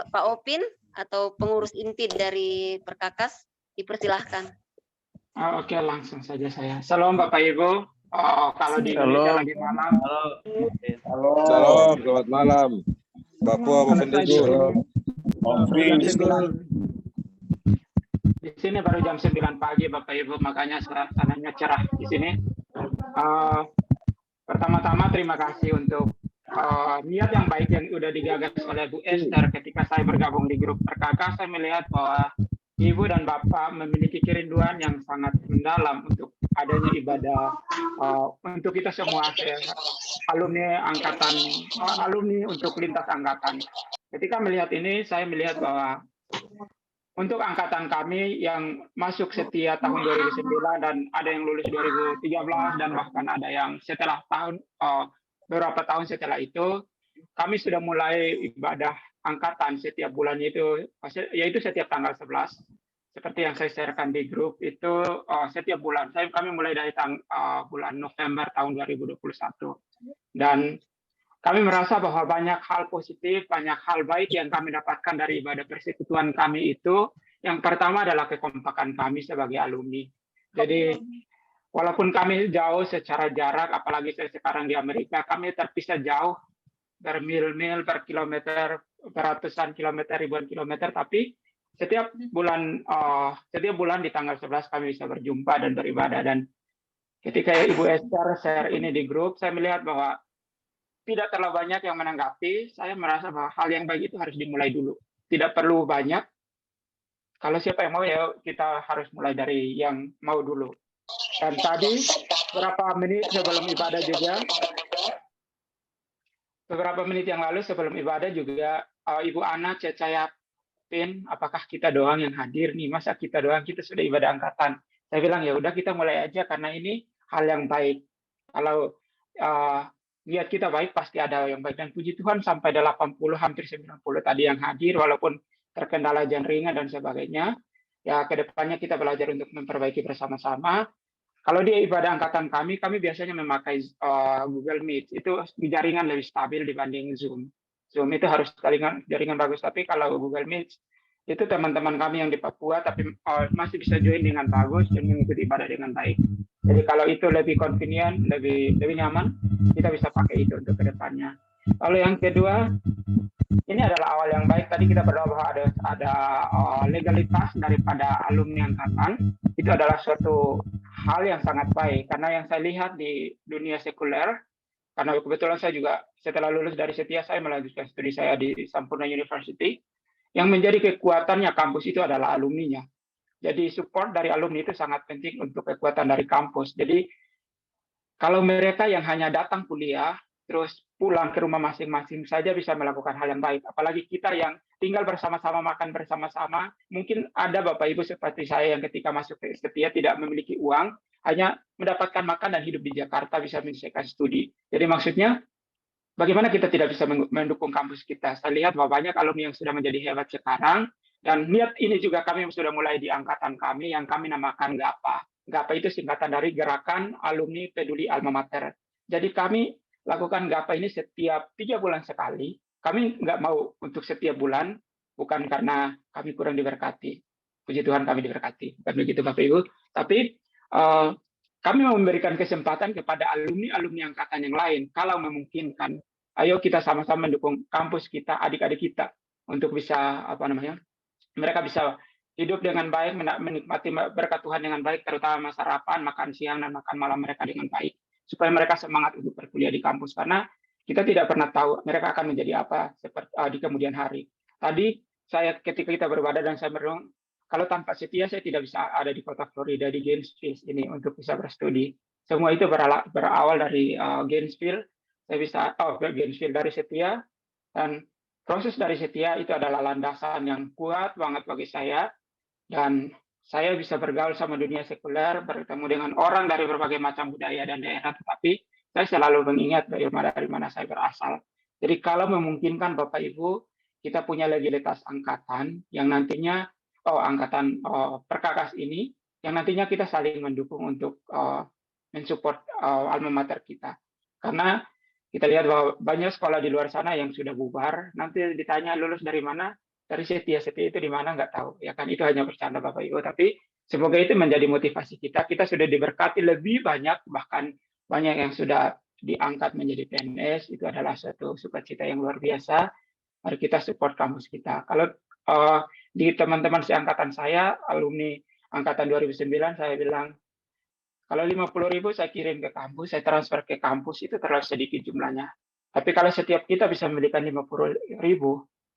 Pak Opin atau pengurus inti dari Perkakas, dipersilahkan.
Oke, langsung saja saya. Salam Bapak Ibu. Kalau di Indonesia lagi malam.
Salam, selamat malam. Bapak Pendego.
Di sini baru jam 9 pagi Bapak Ibu, makanya suasananya cerah di sini. Pertama-tama terima kasih untuk niat yang baik yang sudah digagas oleh Bu Esther ketika saya bergabung di grup Perkakas. Saya melihat bahwa Ibu dan Bapak memiliki kerinduan yang sangat mendalam untuk adanya ibadah untuk kita semua, alumni angkatan, alumni untuk lintas angkatan. Ketika melihat ini, saya melihat bahwa untuk angkatan kami yang masuk setia tahun 2009 dan ada yang lulus 2013 dan bahkan ada yang setelah tahun beberapa tahun setelah itu, kami sudah mulai ibadah angkatan setiap bulan itu, yaitu setiap tanggal 11. Seperti yang saya sharekan di grup itu setiap bulan. Kami mulai dari bulan November tahun 2021. Dan kami merasa bahwa banyak hal positif, banyak hal baik yang kami dapatkan dari ibadah persekutuan kami itu. Yang pertama adalah kekompakan kami sebagai alumni. Jadi walaupun kami jauh secara jarak, apalagi saya sekarang di Amerika, kami terpisah jauh bermil-mil, berkilometer, beratusan kilometer, ribuan kilometer, tapi setiap bulan di tanggal 11 kami bisa berjumpa dan beribadah. Dan ketika Ibu Esther share ini di grup, saya melihat bahwa tidak terlalu banyak yang menanggapi. Saya merasa bahwa hal yang baik itu harus dimulai dulu. Tidak perlu banyak. Kalau siapa yang mau, ya kita harus mulai dari yang mau dulu. Dan tadi beberapa menit yang lalu sebelum ibadah juga Ibu Ana Cecaya Pin, apakah kita doang yang hadir nih? Masa kita doang, kita sudah ibadah angkatan. Saya bilang ya udah kita mulai aja karena ini hal yang baik. Kalau niat kita baik pasti ada yang baik, dan puji Tuhan sampai 80 hampir 90 tadi yang hadir walaupun terkendala jaringan dan sebagainya. Ya kedepannya kita belajar untuk memperbaiki bersama-sama. Kalau di ibadah angkatan kami biasanya memakai Google Meet, itu jaringan lebih stabil dibanding Zoom. Zoom itu harus jaringan bagus. Tapi kalau Google Meet itu teman-teman kami yang di Papua tapi masih bisa join dengan bagus dan mengikuti ibadah dengan baik. Jadi kalau itu lebih convenient, lebih nyaman, kita bisa pakai itu untuk kedepannya. Lalu yang kedua, ini adalah awal yang baik. Tadi kita berdoa bahwa ada legalitas daripada alumni angkatan. Itu adalah suatu hal yang sangat baik. Karena yang saya lihat di dunia sekuler, karena kebetulan saya juga setelah lulus dari Setia, saya melanjutkan studi saya di Sampurna University. Yang menjadi kekuatannya kampus itu adalah alumninya. Jadi support dari alumni itu sangat penting untuk kekuatan dari kampus. Jadi kalau mereka yang hanya datang kuliah, terus pulang ke rumah masing-masing saja bisa melakukan hal yang baik. Apalagi kita yang tinggal bersama-sama, makan bersama-sama. Mungkin ada Bapak Ibu seperti saya yang ketika masuk ke Setia tidak memiliki uang, hanya mendapatkan makan dan hidup di Jakarta bisa menyelesaikan studi. Jadi maksudnya, bagaimana kita tidak bisa mendukung kampus kita? Saya lihat bahwa banyak alumni yang sudah menjadi hebat sekarang, dan niat ini juga kami sudah mulai di angkatan kami, yang kami namakan GAPA. GAPA itu singkatan dari Gerakan Alumni Peduli Alma Mater. Jadi kami lakukan GAPA ini setiap 3 bulan sekali. Kami nggak mau untuk setiap bulan, bukan karena kami kurang diberkati. Puji Tuhan kami diberkati. Bukan begitu Bapak Ibu. Tapi kami mau memberikan kesempatan kepada alumni-alumni angkatan yang lain, kalau memungkinkan, ayo kita sama-sama mendukung kampus kita, adik-adik kita, untuk bisa mereka bisa hidup dengan baik, menikmati berkat Tuhan dengan baik, terutama sarapan, makan siang dan makan malam mereka dengan baik, supaya mereka semangat untuk berkuliah di kampus, karena kita tidak pernah tahu mereka akan menjadi apa di kemudian hari. Tadi saya ketika kita beribadah dan saya merenung, kalau tanpa Setia, saya tidak bisa ada di kota Florida, di Gainesville ini untuk bisa berstudi. Semua itu berawal dari Gainesville. Saya bisa, Gainesville dari Setia. Dan proses dari Setia itu adalah landasan yang kuat banget bagi saya. Dan saya bisa bergaul sama dunia sekuler, bertemu dengan orang dari berbagai macam budaya dan daerah. Tetapi saya selalu mengingat dari mana saya berasal. Jadi kalau memungkinkan Bapak Ibu, kita punya legalitas angkatan yang nantinya angkatan perkakas ini yang nantinya kita saling mendukung untuk mensupport alma mater kita. Karena kita lihat bahwa banyak sekolah di luar sana yang sudah bubar, nanti ditanya lulus dari mana, dari Setia itu di mana nggak tahu. Ya kan, itu hanya bercanda Bapak Ibu, tapi semoga itu menjadi motivasi kita. Kita sudah diberkati lebih banyak, bahkan banyak yang sudah diangkat menjadi PNS, itu adalah suatu sukacita yang luar biasa. Mari kita support kampus kita. Kalau di teman-teman seangkatan saya, alumni angkatan 2009, saya bilang, kalau 50.000 saya kirim ke kampus, saya transfer ke kampus, itu terlalu sedikit jumlahnya. Tapi kalau setiap kita bisa memberikan 50.000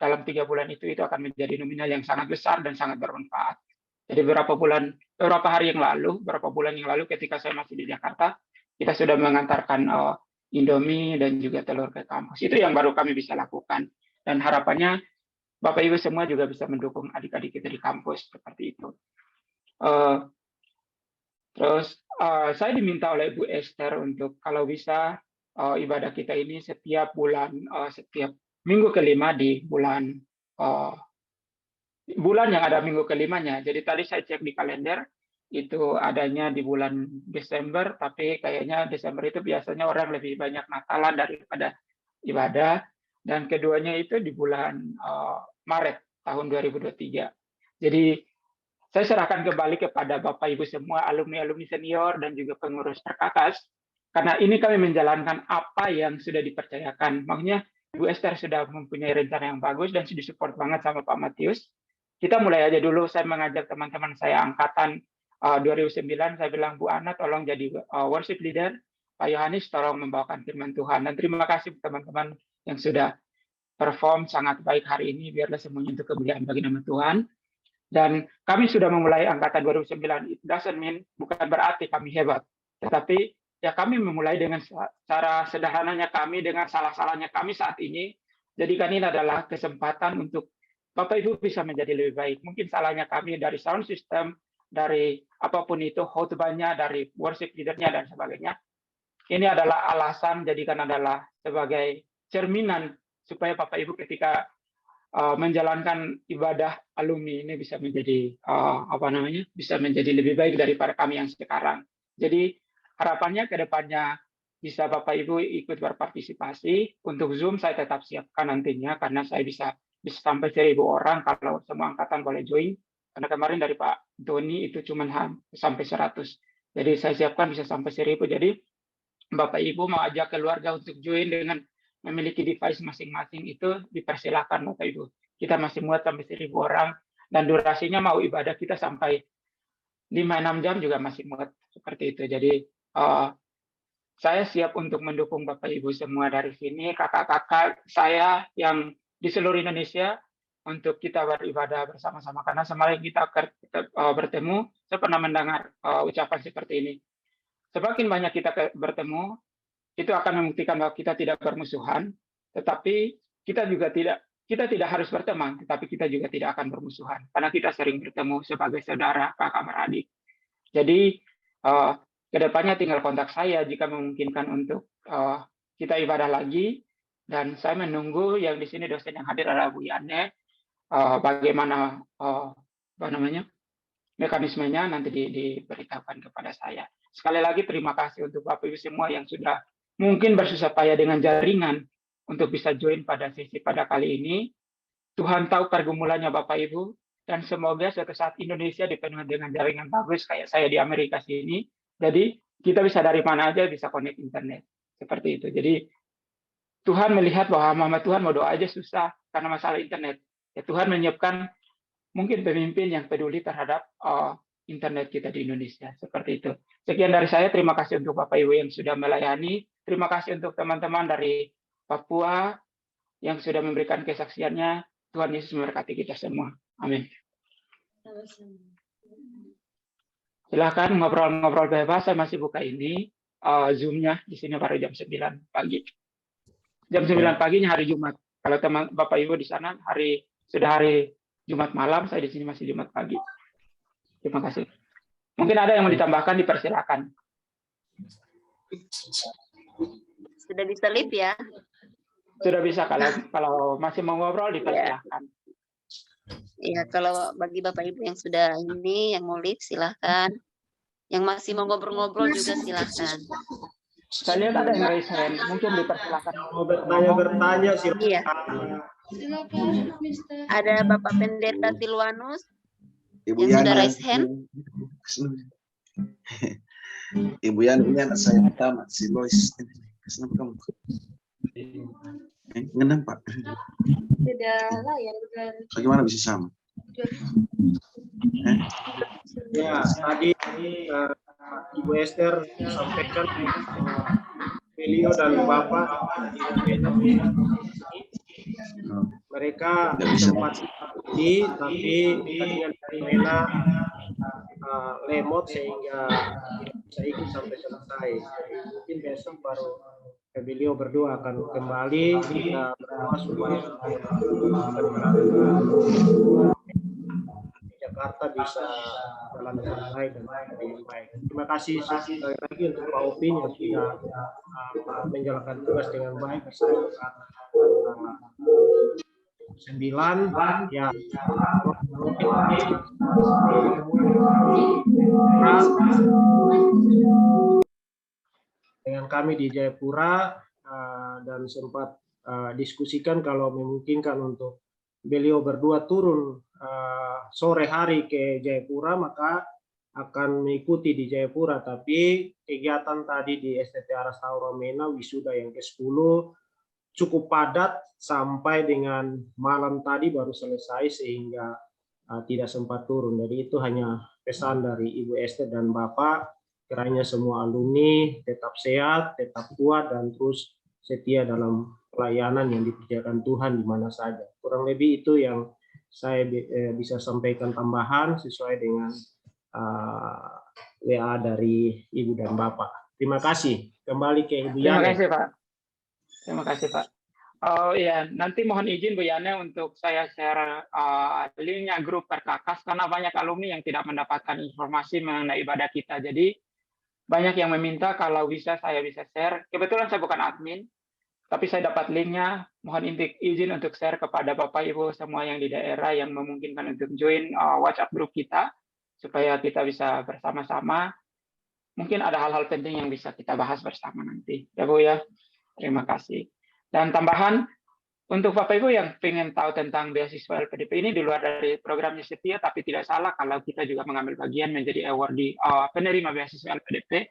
dalam 3 bulan itu akan menjadi nominal yang sangat besar dan sangat bermanfaat. Jadi beberapa bulan yang lalu ketika saya masih di Jakarta, kita sudah mengantarkan Indomie dan juga telur ke kampus. Itu yang baru kami bisa lakukan. Dan harapannya Bapak Ibu semua juga bisa mendukung adik-adik kita di kampus seperti itu. Terus saya diminta oleh Ibu Esther untuk kalau bisa ibadah kita ini setiap bulan, setiap minggu kelima di bulan yang ada minggu kelimanya. Jadi tadi saya cek di kalender, itu adanya di bulan Desember, tapi kayaknya Desember itu biasanya orang lebih banyak Natalan daripada ibadah. Dan keduanya itu di bulan Maret tahun 2023. Jadi saya serahkan kembali kepada Bapak Ibu semua, alumni-alumni senior dan juga pengurus perkakas, karena ini kami menjalankan apa yang sudah dipercayakan. Makanya Bu Esther sudah mempunyai rencana yang bagus dan sudah support banget sama Pak Matius. Kita mulai aja dulu, saya mengajak teman-teman saya angkatan 2009, saya bilang, Bu Ana tolong jadi worship leader, Pak Yohanes tolong membawakan firman Tuhan. Dan terima kasih teman-teman yang sudah perform sangat baik hari ini, biarlah semuanya untuk kemuliaan bagi nama Tuhan. Dan kami sudah memulai angkatan 2009, it doesn't mean, bukan berarti kami hebat, tetapi ya kami memulai dengan cara sederhananya kami, dengan salah-salahnya kami saat ini, jadikan ini adalah kesempatan untuk Bapak Ibu bisa menjadi lebih baik. Mungkin salahnya kami dari sound system, dari apapun itu, khotbahnya, dari worship leader-nya dan sebagainya. Ini adalah alasan, jadikan adalah sebagai cerminan supaya Bapak Ibu ketika menjalankan ibadah alumni ini bisa menjadi bisa menjadi lebih baik daripada kami yang sekarang. Jadi harapannya ke depannya bisa Bapak Ibu ikut berpartisipasi. Untuk Zoom saya tetap siapkan nantinya karena saya bisa sampai 1.000 orang kalau semua angkatan boleh join. Karena kemarin dari Pak Doni itu cuma sampai 100. Jadi saya siapkan bisa sampai 1.000. Jadi Bapak Ibu mau ajak keluarga untuk join dengan memiliki device masing-masing itu dipersilakan Bapak Ibu. Kita masih muat sampai 1.000 orang dan durasinya mau ibadah kita sampai 5-6 jam juga masih muat seperti itu. Jadi saya siap untuk mendukung Bapak Ibu semua dari sini, kakak-kakak saya yang di seluruh Indonesia untuk kita beribadah bersama-sama. Karena semalam kita bertemu, saya pernah mendengar ucapan seperti ini. Semakin banyak kita bertemu, itu akan membuktikan bahwa kita tidak bermusuhan, tetapi kita tidak harus berteman, tetapi kita juga tidak akan bermusuhan. Karena kita sering bertemu sebagai saudara, kakak beradik. Jadi, kedepannya tinggal kontak saya jika memungkinkan untuk kita ibadah lagi, dan saya menunggu yang di sini dosen yang hadir adalah Bu Yane, bagaimana mekanismenya nanti diberitahukan kepada saya. Sekali lagi terima kasih untuk Bapak Ibu semua yang sudah mungkin bersusah payah dengan jaringan untuk bisa join pada sesi pada kali ini. Tuhan tahu pergumulannya Bapak Ibu, dan semoga suatu saat Indonesia dipenuhi dengan jaringan bagus kayak saya di Amerika sini. Jadi kita bisa dari mana aja bisa connect internet. Seperti itu. Jadi Tuhan melihat bahwa mama Tuhan mau doa aja susah karena masalah internet. Ya, Tuhan menyiapkan mungkin pemimpin yang peduli terhadap internet kita di Indonesia. Seperti itu. Sekian dari saya. Terima kasih untuk Bapak Ibu yang sudah melayani. Terima kasih untuk teman-teman dari Papua yang sudah memberikan kesaksiannya. Tuhan Yesus memberkati kita semua. Amin. Silahkan ngobrol-ngobrol bebas. Saya masih buka ini Zoom-nya di sini baru jam 9 pagi. Jam 9 paginya hari Jumat. Kalau teman Bapak Ibu di sana sudah hari Jumat malam, saya di sini masih Jumat pagi. Terima kasih. Mungkin ada yang mau ditambahkan, dipersilakan.
Sudah bisa live ya?
Sudah bisa, kalau masih mau ngobrol dipersilakan.
Ya, kalau bagi Bapak Ibu yang sudah yang mau live silahkan. Yang masih mau ngobrol-ngobrol juga silahkan.
Saya lihat ada yang raise hand, mungkin dipersilakan.
Mau bertanya silakan.
Iya. Ada Bapak Pendeta Silwanus
Ibu
yang sudah
Yana,
raise hand.
Ibu Yana, ini anak saya pertama, si Lois. Kenapa kamu? Ngenang Pak.
Sudah lah ya,
Bagaimana bisa sama?
Ya, tadi Ibu Esther sampaikan beliau dan Bapak mereka sempat di tapi dengan fenomena lemot sehingga bisa ikut sampai selesai. Mungkin besok baru beliau berdua akan kembali kita berdoa supaya Jakarta bisa jalan dengan baik dan lebih baik. Terima kasih sekali lagi untuk Pak Upin yang sudah menjalankan tugas dengan baik bersama 9 ya. Dengan kami di Jayapura dan sempat diskusikan kalau memungkinkan untuk beliau berdua turun sore hari ke Jayapura maka akan mengikuti di Jayapura, tapi kegiatan tadi di STT Aras Tauromena wisuda yang ke-10 cukup padat sampai dengan malam tadi baru selesai sehingga tidak sempat turun. Jadi itu hanya pesan dari Ibu Esther dan Bapak, kiranya semua alumni tetap sehat, tetap kuat dan terus setia dalam pelayanan yang dikerjakan Tuhan di mana saja. Kurang lebih itu yang saya bisa sampaikan tambahan sesuai dengan WA dari Ibu dan Bapak. Terima kasih. Kembali ke Ibu Yana.
Terima kasih Pak. Terima kasih Pak. Oh iya, nanti mohon izin Bu Yana untuk saya share linknya grup Perkakas karena banyak alumni yang tidak mendapatkan informasi mengenai ibadah kita. Jadi banyak yang meminta kalau bisa saya bisa share. Kebetulan saya bukan admin, tapi saya dapat linknya. Mohon izin untuk share kepada Bapak Ibu semua yang di daerah yang memungkinkan untuk join WhatsApp grup kita supaya kita bisa bersama-sama mungkin ada hal-hal penting yang bisa kita bahas bersama nanti. Ya Bu ya, terima kasih. Dan tambahan, untuk Bapak Ibu yang ingin tahu tentang beasiswa LPDP ini di luar dari programnya Setia, tapi tidak salah kalau kita juga mengambil bagian menjadi awardee penerima beasiswa LPDP.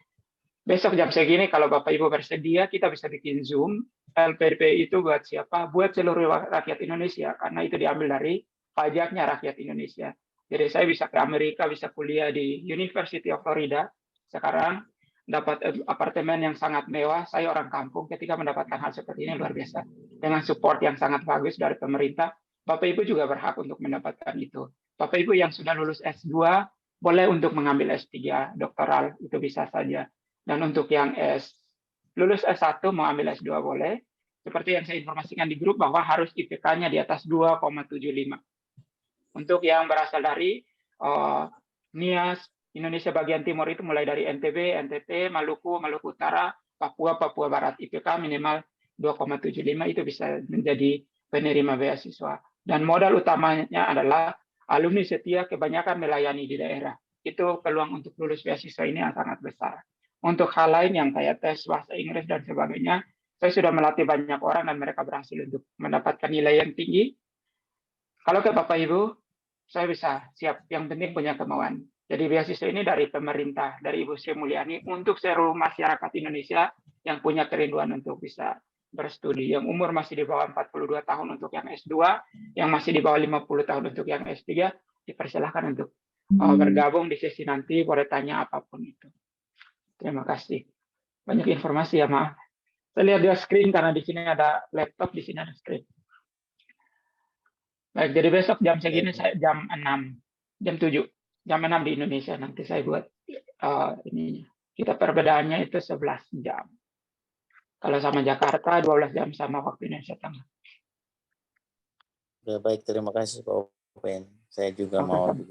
Besok jam segini kalau Bapak Ibu bersedia, kita bisa bikin Zoom. LPDP itu buat siapa? Buat seluruh rakyat Indonesia, karena itu diambil dari pajaknya rakyat Indonesia. Jadi saya bisa ke Amerika, bisa kuliah di University of Florida. Sekarang dapat apartemen yang sangat mewah. Saya orang kampung, ketika mendapatkan hal seperti ini luar biasa. Dengan support yang sangat bagus dari pemerintah, Bapak Ibu juga berhak untuk mendapatkan itu. Bapak Ibu yang sudah lulus S2, boleh untuk mengambil S3, doktoral, itu bisa saja. Dan untuk yang lulus S1 mau ambil S2 boleh. Seperti yang saya informasikan di grup bahwa harus IPK-nya di atas 2,75. Untuk yang berasal dari NIAS, Indonesia bagian timur itu mulai dari NTB, NTT, Maluku, Maluku Utara, Papua, Papua Barat. IPK minimal 2,75 itu bisa menjadi penerima beasiswa. Dan modal utamanya adalah alumni setia kebanyakan melayani di daerah. Itu peluang untuk lulus beasiswa ini yang sangat besar. Untuk hal lain yang kayak tes bahasa Inggris dan sebagainya, saya sudah melatih banyak orang dan mereka berhasil untuk mendapatkan nilai yang tinggi. Kalau ke Bapak Ibu, saya bisa siap. Yang penting punya kemauan. Jadi beasiswa ini dari pemerintah, dari Ibu Sri Mulyani, untuk seluruh masyarakat Indonesia yang punya kerinduan untuk bisa berstudi. Yang umur masih di bawah 42 tahun untuk yang S2, yang masih di bawah 50 tahun untuk yang S3, dipersilahkan untuk bergabung di sesi nanti, boleh tanya apapun itu. Terima kasih. Banyak informasi ya, maaf. Saya lihat di screen karena di sini ada laptop, di sini ada screen. Baik, jadi besok jam segini saya jam 6, jam 7, jam 6 di Indonesia nanti saya buat ini. Kita perbedaannya itu 11 jam. Kalau sama Jakarta 12 jam sama waktu Indonesia Tengah.
Baik, terima kasih Pak Open. Saya juga mau